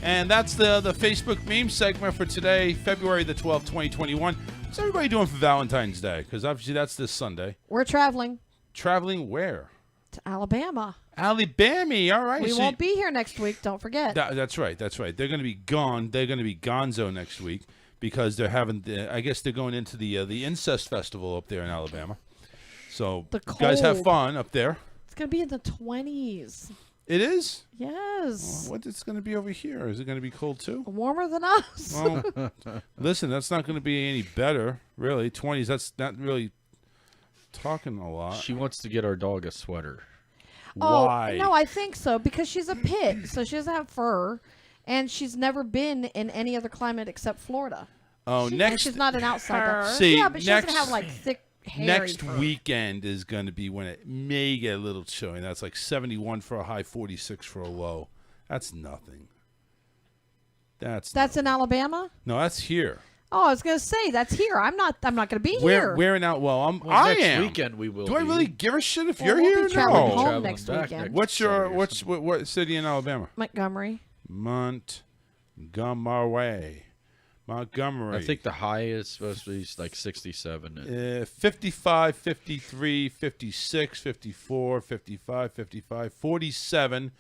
And that's the Facebook meme segment for today, February the 12th, 2021. What's everybody doing for Valentine's Day? Because obviously that's this Sunday. We're traveling. Traveling where? To Alabama. Alabama. All right. We won't be here next week. Don't forget. That's right. That's right. They're going to be gone. They're going to be gonzo next week because they're having. I guess they're going into the incest festival up there in Alabama. So the you guys have fun up there. It's going to be in the 20s. It is? Yes. What it's going to be over here? Is it going to be cold too? Warmer than us. Well, listen, that's not going to be any better, really. 20s, that's not really talking a lot. She wants to get our dog a sweater. Oh, Why? no, I think so because she's a pit, so she doesn't have fur, and she's never been in any other climate except Florida. Oh, And she's not an outsider. See, yeah, but she next, doesn't have like thick hairy next fur. weekend is going to be when it may get a little chilly. That's like 71 for a high, 46 for a low. That's nothing. That's in Alabama? No, that's here. Oh, I was gonna say that's here. I'm not going to be here. We're out. Well, next am. weekend we will. Do I be. really give a shit if Well, you're we'll here? be traveling home Traveling next back weekend. next What's your Saturday or something. what city in Alabama? Montgomery. Montgomery. I think the high is supposed to be like 67. 55, 53, 56, 54, 55, 55, 47,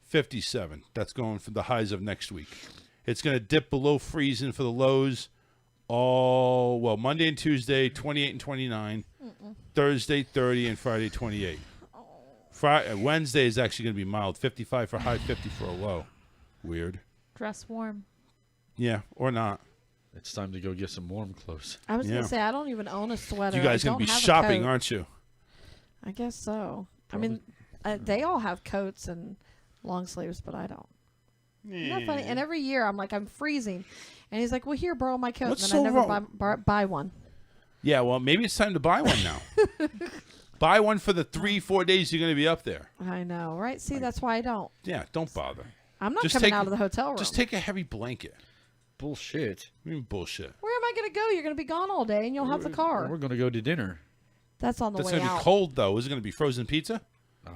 57. That's going for the highs of next week. It's going to dip below freezing for the lows. Monday and Tuesday, 28 and 29. Thursday, 30, and Friday, 28. Wednesday is actually going to be mild. 55 for high, 50 for a low. Weird. Dress warm. Yeah, or not. It's time to go get some warm clothes. I was gonna say I don't even own a sweater. You guys I going to don't be have a shopping, coat. aren't you? I guess so. I mean, they all have coats and long sleeves, but I don't. Isn't that funny? And every year I'm like, I'm freezing. And he's like, well, here, borrow my coat. What's and so then I never wrong? buy one. Yeah, well, maybe it's time to buy one now. Buy one for the 3-4 days you're going to be up there. I know, right? See, that's why I don't. Yeah, don't bother. I'm not Just coming take- out of the hotel room. Just take a heavy blanket. Bullshit. What do you mean bullshit? Where am I going to go? You're going to be gone all day, and you'll have the car. We're going to go to dinner. That's on the That's way going to out. be cold, though. Is it going to be frozen pizza?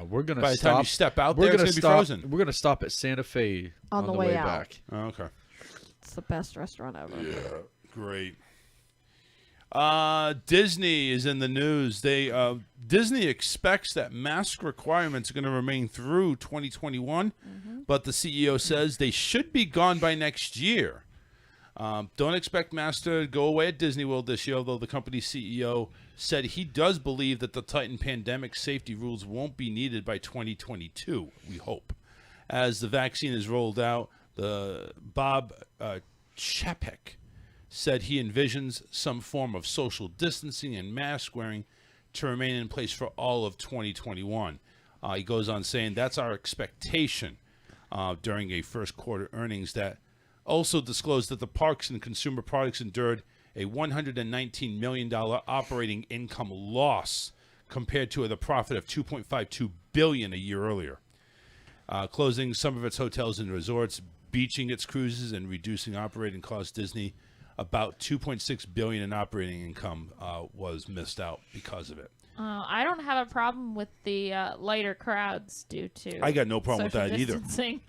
We're going to By the time you step out we're there, it's gonna going to be stop, frozen. We're going to stop at Santa Fe On the way out. back. Oh, okay. It's the best restaurant ever. Yeah, great. Disney is in the news. Disney expects that mask requirements are going to remain through 2021, but the CEO says they should be gone by next year. Don't expect masks to go away at Disney World this year, although the company's CEO said he does believe that the tightened pandemic safety rules won't be needed by 2022, we hope. As the vaccine is rolled out, Bob Chapek said he envisions some form of social distancing and mask wearing to remain in place for all of 2021. He goes on saying that's our expectation during a first quarter earnings that also disclosed that the parks and consumer products endured a $119 million operating income loss compared to the profit of $2.52 billion a year earlier. Closing some of its hotels and resorts, beaching its cruises, and reducing operating costs, Disney about $2.6 billion in operating income was missed out because of it. I don't have a problem with the lighter crowds due to. I got no problem with social that either. distancing.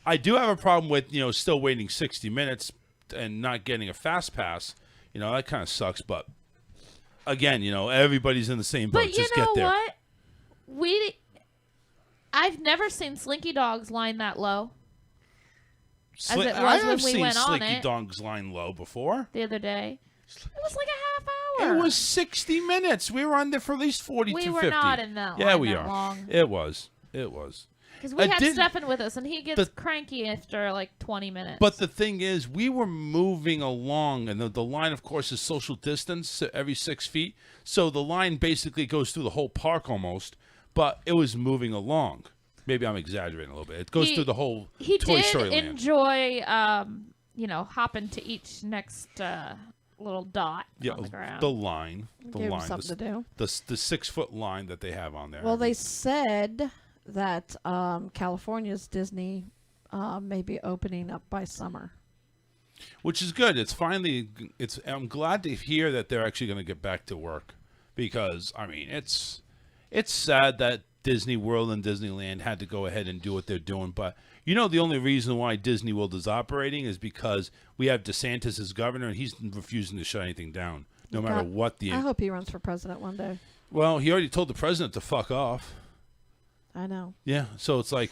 I do have a problem with still waiting 60 minutes and not getting a fast pass. That kind of sucks. But again, everybody's in the same boat. But you Just know get there. what? I've never seen Slinky Dogs line that low. As it was I when have we seen went on Slinky it Dogs line low before. the other day. It was like a half hour. It was 60 minutes. We were on there for at least 40 We to were 50. not in that Yeah, line we that are. long. It was. Because we I had didn't- Stefan with us, and he gets cranky after like 20 minutes. But the thing is, we were moving along, and the line, of course, is social distance every 6 feet. So the line basically goes through the whole park almost, but it was moving along. Maybe I'm exaggerating a little bit. It goes through the whole He Toy did Story land. enjoy, hopping to each next little dot on the ground. The line. The Gave him line. something to do. The 6-foot line that they have on there. Well, they said that California's Disney may be opening up by summer. Which is good. It's finally. I'm glad to hear that they're actually going to get back to work, because I mean it's sad that Disney World and Disneyland had to go ahead and do what they're doing. But the only reason why Disney World is operating is because we have DeSantis as governor, and he's refusing to shut anything down, no matter what the. I hope he runs for president one day. Well, he already told the president to fuck off. I know. Yeah, so it's like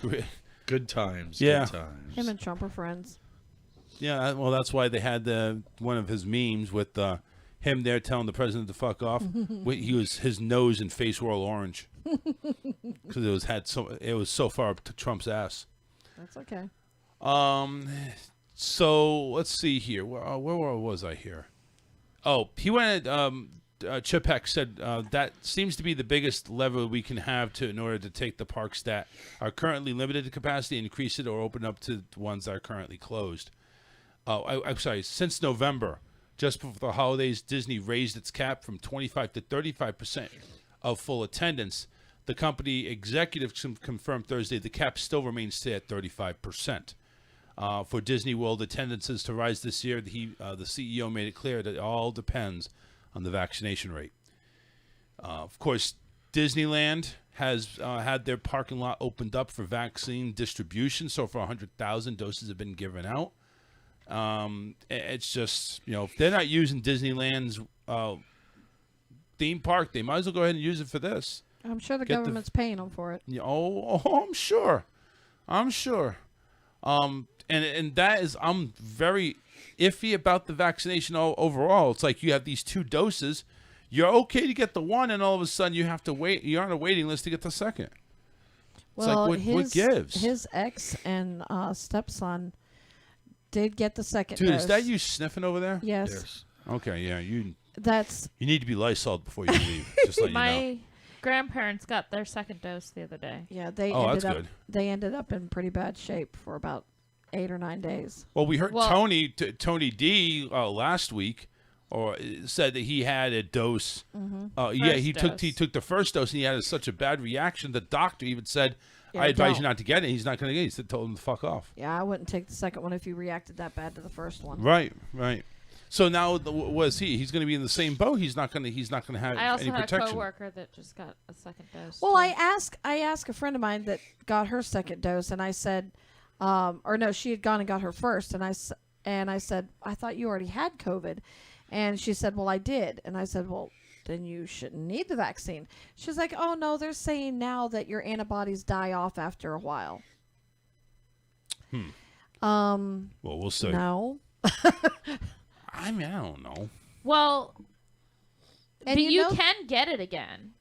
good times. Yeah, good times. Him and Trump are friends. Yeah, well, that's why they had one of his memes with him there telling the president to fuck off. His nose and face were all orange because it was so far up to Trump's ass. That's okay. So let's see here. Where was I here? Oh, he went. Chip Heck said that seems to be the biggest lever we can have in order to take the parks that are currently limited to capacity, increase it, or open up to the ones that are currently closed. I'm sorry. Since November, just before the holidays, Disney raised its cap from 25 to 35% of full attendance. The company executives confirmed Thursday the cap still remains at 35%. For Disney World attendances to rise this year, the CEO made it clear that it all depends on the vaccination rate. Of course, Disneyland has had their parking lot opened up for vaccine distribution. So far, 100,000 doses have been given out. It's just, if they're not using Disneyland's theme park, they might as well go ahead and use it for this. I'm sure the government's paying them for it. I'm sure. And that is, I'm very iffy about the vaccination overall. It's like you have these 2 doses. You're okay to get the one, and all of a sudden you have to wait. You're on a waiting list to get the second. It's well, like, what gives? His ex and stepson did get the second Dude, dose. is that you sniffing over there? Yes. Okay, yeah. You need to be Lysoled before you leave. Just let you know. My grandparents got their second dose the other day. Yeah, they They ended up in pretty bad shape for about 8 or 9 days. Well, we heard Tony D last week, said that he had a dose. He took the first dose, and he had such a bad reaction. The doctor even said, "I advise you not to get it." He's not going to get it. He said, told him to fuck off. Yeah, I wouldn't take the second one if you reacted that bad to the first one. Right. So now, was he? He's going to be in the same boat. He's not going to have I also any had protection. a coworker that just got a second dose. Well, too. I asked a friend of mine that got her second dose, and I said, or no, she had gone and got her first, and I said, I thought you already had COVID, and she said, well, I did, and I said, well, then you shouldn't need the vaccine. She's like, oh no, they're saying now that your antibodies die off after a while. Well, we'll see. No. I don't know. Well, and but you can get it again.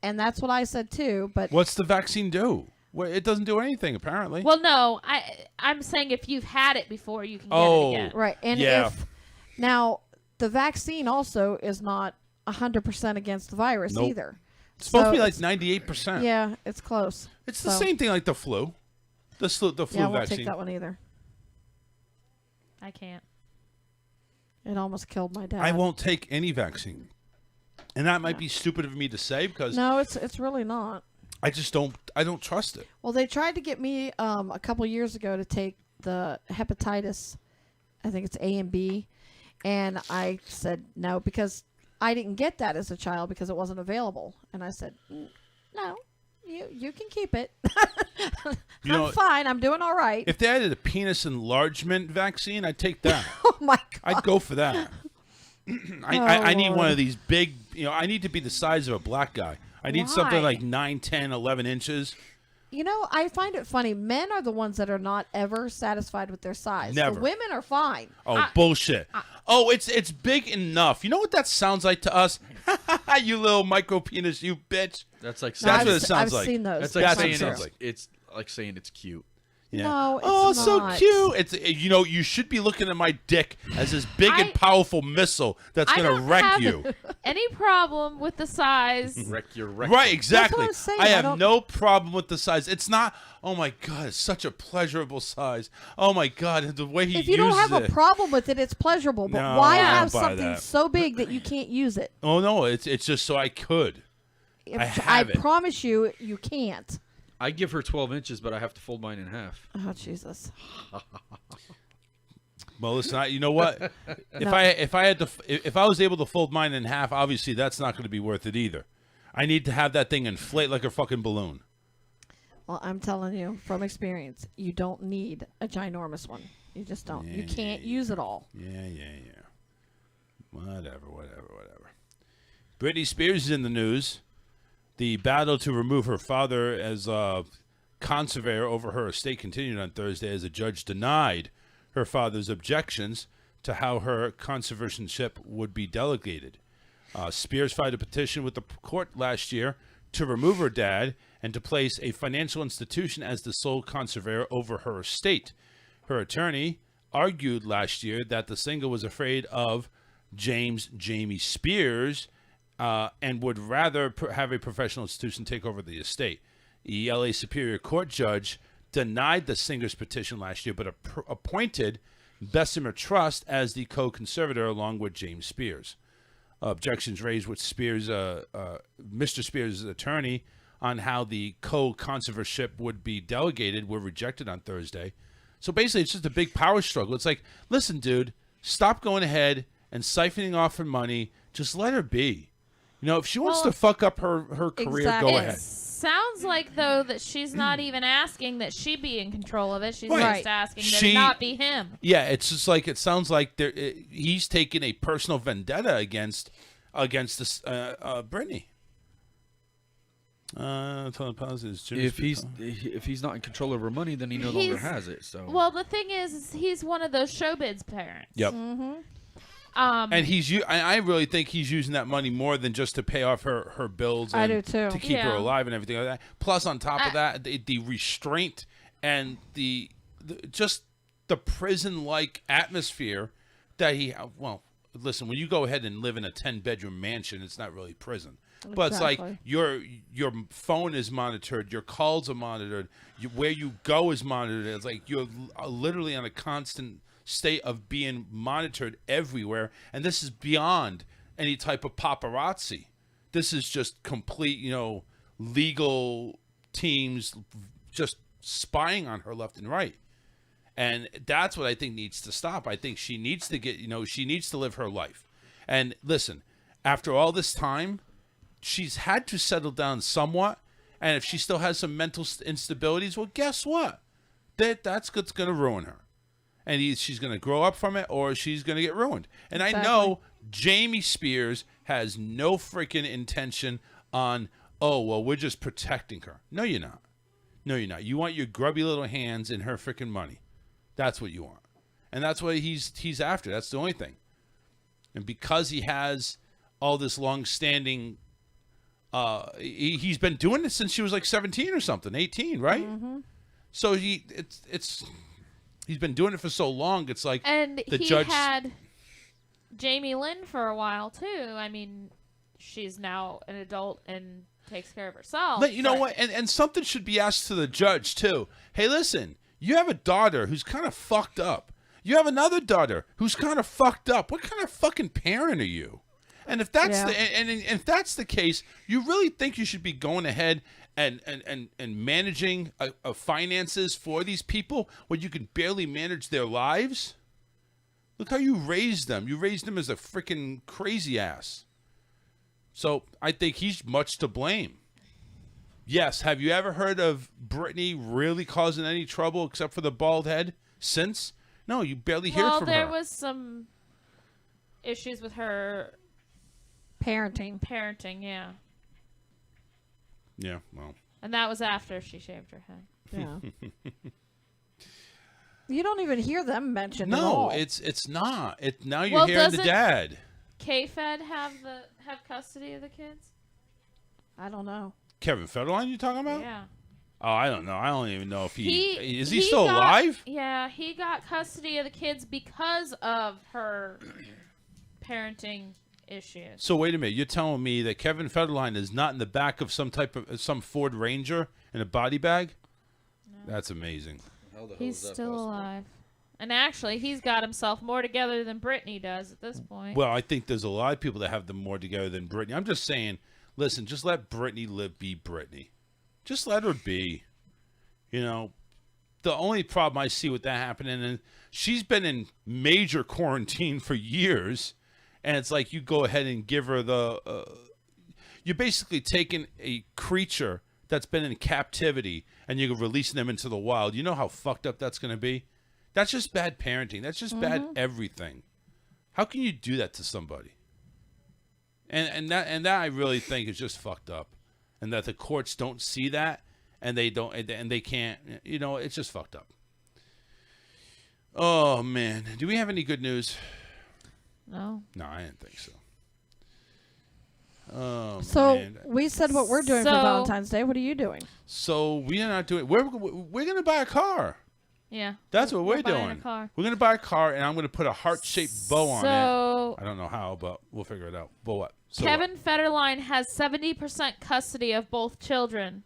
And that's what I said too. But what's the vaccine do? Well, it doesn't do anything apparently. Well, no, I'm saying if you've had it before, you can get it again. Right, and if now the vaccine also is not 100% against the virus either. It's supposed to be like 98%. Yeah, it's close. It's the same thing like the flu. The flu yeah, I won't vaccine. take that one either. I can't. It almost killed my dad. I won't take any vaccine. And that might be stupid of me to say because no, it's really not. I just don't trust it. Well, they tried to get me a couple years ago to take the hepatitis, I think it's A and B, and I said no because I didn't get that as a child because it wasn't available. And I said, no, you can keep it. I'm fine. I'm doing all right. If they added a penis enlargement vaccine, I'd take that. Oh my God. I'd go for that. I need one of these big, I need to be the size of a black guy. I need something like 9, 10, 11 inches. I find it funny. Men are the ones that are not ever sasatisfied with their size. Never. The women are fine. Oh, bullshit. It's big enough. You know what that sounds like to us? You little micro penis, you bitch. That's like what it sounds like. I've seen those. That's like saying it's like saying it's cute. Yeah. No, it's oh, so not. cute. It's you should be looking at my dick as this big and powerful missile that's I gonna don't wreck have you. any problem with the size. Wreck your rectum. Right, exactly. That's what I'm saying. I I have don't- no problem with the size. It's not. Oh my god, it's such a pleasurable size. Oh my god, the way he If you don't uses have a it. problem with it, it's pleasurable. But No, why I don't have buy something that. so big that you can't use it? Oh no, it's just so I could. I have it. promise you, you can't. I give her 12 inches, but I have to fold mine in half. Oh Jesus! Well, listen, you know what? No. If I was able to fold mine in half, obviously that's not going to be worth it either. I need to have that thing inflate like a fucking balloon. Well, I'm telling you from experience, you don't need a ginormous one. You just don't. You can't use it all. Yeah. Whatever. Britney Spears is in the news. The battle to remove her father as conservator over her estate continued on Thursday as a judge denied her father's objections to how her conservatorship would be delegated. Spears filed a petition with the court last year to remove her dad and to place a financial institution as the sole conservator over her estate. Her attorney argued last year that the singer was afraid of Jamie Spears and would rather have a professional institution take over the estate. The LA Superior Court judge denied the singer's petition last year, but appointed Bessemer Trust as the co-conservator along with James Spears. Objections raised with Mr. Spears' attorney on how the co-conservatorship would be delegated were rejected on Thursday. So basically, it's just a big power struggle. It's like, listen, dude, stop going ahead and siphoning off her money. Just let her be. If she wants to fuck up her career, exactly. go It ahead. sounds like, though, that she's not even asking that she be in control of it. She's Right. just asking that it not be him. Yeah, it's just like it sounds like he's taking a personal vendetta against this Britney. If he's not in control of her money, then he no longer has it. So Well, the thing is he's one of those showbiz parents. Yep. Mm-hmm. And I really think he's using that money more than just to pay off her bills. I And do too. To keep her Yeah. alive and everything like that. Plus, on top of that, the restraint and the just the prison-like atmosphere that he. Well, listen, when you go ahead and live in a 10-bedroom mansion, it's not really prison. But it's like your phone is monitored, your calls are monitored, where you go is monitored. It's like you're literally on a constant state of being monitored everywhere, and this is beyond any type of paparazzi. This is just complete, legal teams just spying on her left and right. And that's what I think needs to stop. I think she needs to she needs to live her life. And listen, after all this time, she's had to settle down somewhat. And if she still has some mental instabilities, well, guess what? That's what's going to ruin her. And she's going to grow up from it, or she's going to get ruined. And I know Jamie Spears has no freaking intention on, we're just protecting her. No, you're not. No, you're not. You want your grubby little hands in her freaking money. That's what you want. And that's what he's after. That's the only thing. And because he has all this long-standing, he's been doing it since she was like 17 or something, 18, right? Mm-hmm. So he's been doing it for so long. It's like And the he judge had Jamie Lynn for a while too. I mean, she's now an adult and takes care of herself. But you know what? And something should be asked to the judge too. Hey, listen, you have a daughter who's kind of fucked up. You have another daughter who's kind of fucked up. What kind of fucking parent are you? And if that's and if that's the case, you really think you should be going ahead and managing finances for these people when you can barely manage their lives? Look how you raised them. You raised them as a freaking crazy ass. So I think he's much to blame. Yes, have you ever heard of Britney really causing any trouble except for the bald head since? No, you barely hear it from her. Well, there was some issues with her parenting, yeah. Yeah, well. And that was after she shaved her head. Yeah. You don't even hear them mentioned at No, all. it's not. Now you're hearing the dad. K-Fed have custody of the kids? I don't know. Kevin Federline you talking about? Yeah. Oh, I don't know. I don't even know if He is he still alive? Yeah, he got custody of the kids because of her parenting issues. So wait a minute. You're telling me that Kevin Federline is not in the back of some Ford Ranger in a body bag? No. That's amazing. He's still alive. And actually, he's got himself more together than Britney does at this point. Well, I think there's a lot of people that have them more together than Britney. I'm just saying, listen, just let Britney be Britney. Just let her be. You know, the only problem I see with that happening, and she's been in major quarantine for years, and it's like you go ahead and give her you're basically taking a creature that's been in captivity and you're releasing them into the wild. You know how fucked up that's going to be? That's just bad parenting. That's just bad everything. How can you do that to somebody? And that I really think is just fucked up, and that the courts don't see that, and they don't, and they can't. You know, it's just fucked up. Oh man, do we have any good news? No. No, I didn't think so. Oh, so man. we said what we're doing for Valentine's Day. What are you doing? So we are not doing. We're gonna buy a car. Yeah. That's what we're buying doing. a car. We're going to buy a car, and I'm going to put a heart-shaped bow on it. I don't know how, but we'll figure it out. But what? So Kevin Federline has 70% custody of both children.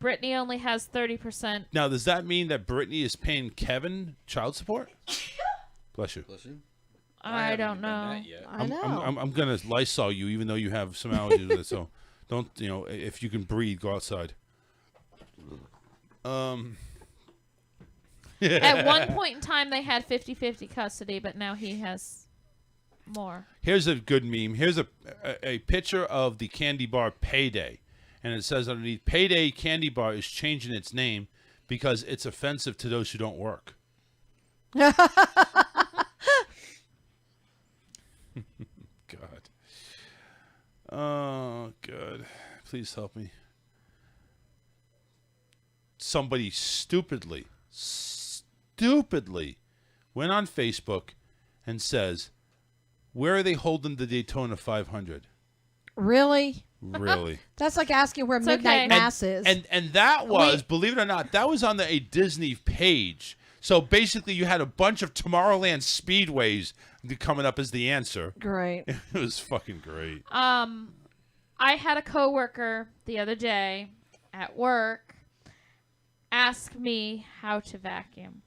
Britney only has 30%. Now, does that mean that Britney is paying Kevin child support? Bless you. Bless you. I don't know. I know. I'm going to Lysol you, even though you have some allergies with it. So don't, if you can breathe, go outside. At one point in time, they had 50-50 custody, but now he has more. Here's a good meme. Here's a picture of the candy bar Payday. And it says underneath, Payday Candy Bar is changing its name because it's offensive to those who don't work. God. Oh, God. Please help me. Somebody stupidly went on Facebook and says, where are they holding the Daytona 500? Really? Really? That's like asking where Midnight Mass is. And that was, believe it or not, that was on a Disney page. So basically you had a bunch of Tomorrowland Speedways coming up as the answer. Great. It was fucking great. I had a coworker the other day at work ask me how to vacuum.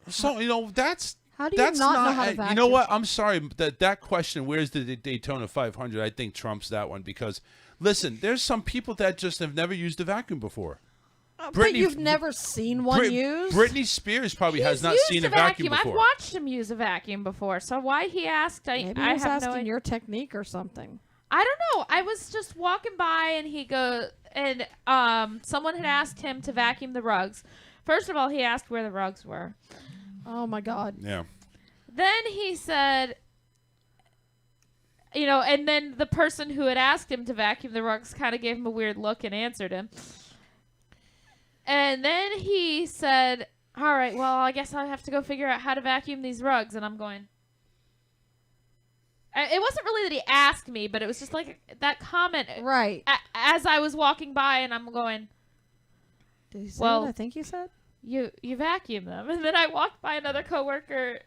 So, that's... How do you that's not know how to vacuum? You know what? I'm sorry. That question, where's the Daytona 500, I think trumps that one because, listen, there's some people that just have never used a vacuum before. But you've never seen one used? Britney Spears probably has not seen a vacuum before. I've watched him use a vacuum before, so why he asked, Maybe I he was have asking no idea. your technique or something. I don't know. I was just walking by and he goes, and someone had asked him to vacuum the rugs. First of all, he asked where the rugs were. Oh my God. Yeah. Then he said, and then the person who had asked him to vacuum the rugs kind of gave him a weird look and answered him. And then he said, all right, well, I guess I have to go figure out how to vacuum these rugs. And I'm going, it wasn't really that he asked me, but it was just like that comment. Right. As I was walking by and I'm going, did he say what I think he said? You vacuum them. And then I walked by another coworker,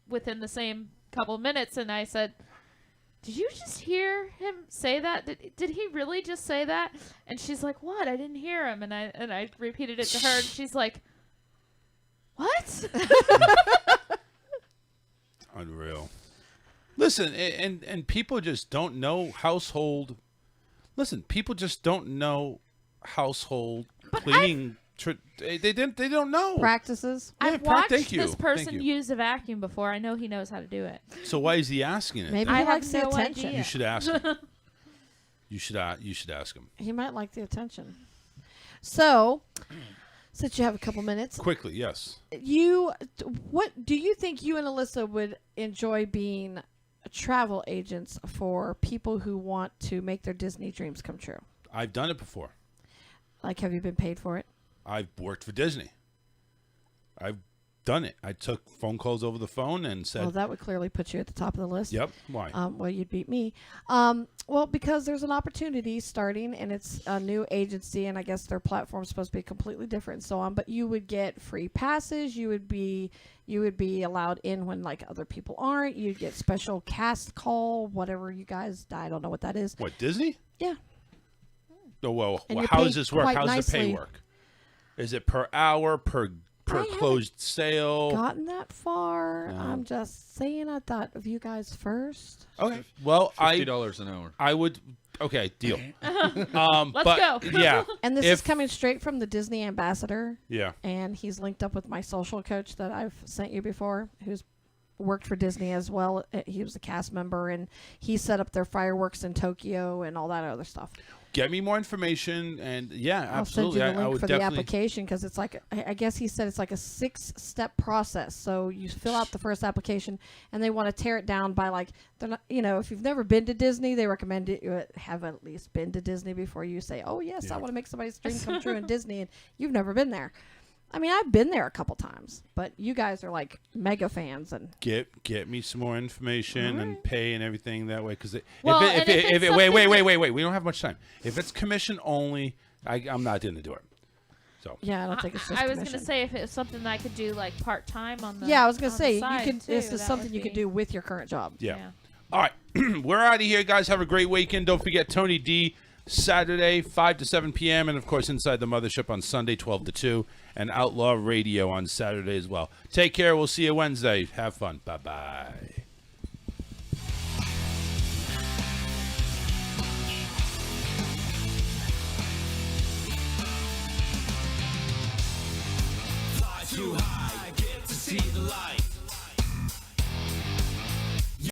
within the same couple minutes, and I said, did you just hear him say that? Did he really just say that? And she's like, what? I didn't hear him. And I repeated it to her, and she's like, what? Unreal. Listen, and people just don't know household. Listen, people just don't know household cleaning. They don't know practices. I've watched this person use a vacuum before. I know he knows how to do it. So why is he asking it? Maybe he likes the attention. You should ask him. You should ask him. He might like the attention. So, since you have a couple minutes, quickly, yes. What do you think you and Alyssa would enjoy being travel agents for people who want to make their Disney dreams come true? I've done it before. Like, have you been paid for it? I've worked for Disney. I've done it. I took phone calls over the phone and said, well, that would clearly put you at the top of the list. Yep. Why? Well, you'd beat me. Well, because there's an opportunity starting, and it's a new agency, and I guess their platform's supposed to be completely different and so on. But you would get free passes. You would be allowed in when like other people aren't. You'd get special cast call, whatever you guys. I don't know what that is. What, Disney? Yeah. Oh, well, And you're how paid does this work? quite How does the pay nicely. work? Is it per hour, per closed sale? Gotten that far. No. I'm just saying. I thought of you guys first. Okay. Well, $50 an hour. I would. Okay, deal. Let's but, go. Yeah. And this is coming straight from the Disney ambassador. Yeah. And he's linked up with my social coach that I've sent you before, who's worked for Disney as well. He was a cast member, and he set up their fireworks in Tokyo and all that other stuff. Get me more information, and yeah, I'll absolutely. send you the I link would for the definitely. application because it's like, I guess he said it's like a 6-step process. So you fill out the first application, and they want to tear it down by like, they're not, if you've never been to Disney, they recommend you have at least been to Disney before you say, oh yes, I want to make somebody's dream come true in Disney, and you've never been there. I mean, I've been there a couple times, but you guys are like mega fans, and Get me some more information and pay and everything that way, because Well, wait, we don't have much time. If it's commission only, I'm not going to do it. So yeah, I don't think it's just I was going commission. to say if it was something that I could do like part time on the. Yeah, I was gonna on say the side, you can. too, This is that something would you can be- do with your current job. yeah. All right, we're out of here, guys. Have a great weekend. Don't forget Tony D. Saturday, 5 to 7 p.m. And, of course, Inside the Mothership on Sunday, 12 to 2. And Outlaw Radio on Saturday as well. Take care. We'll see you Wednesday. Have fun. Bye-bye.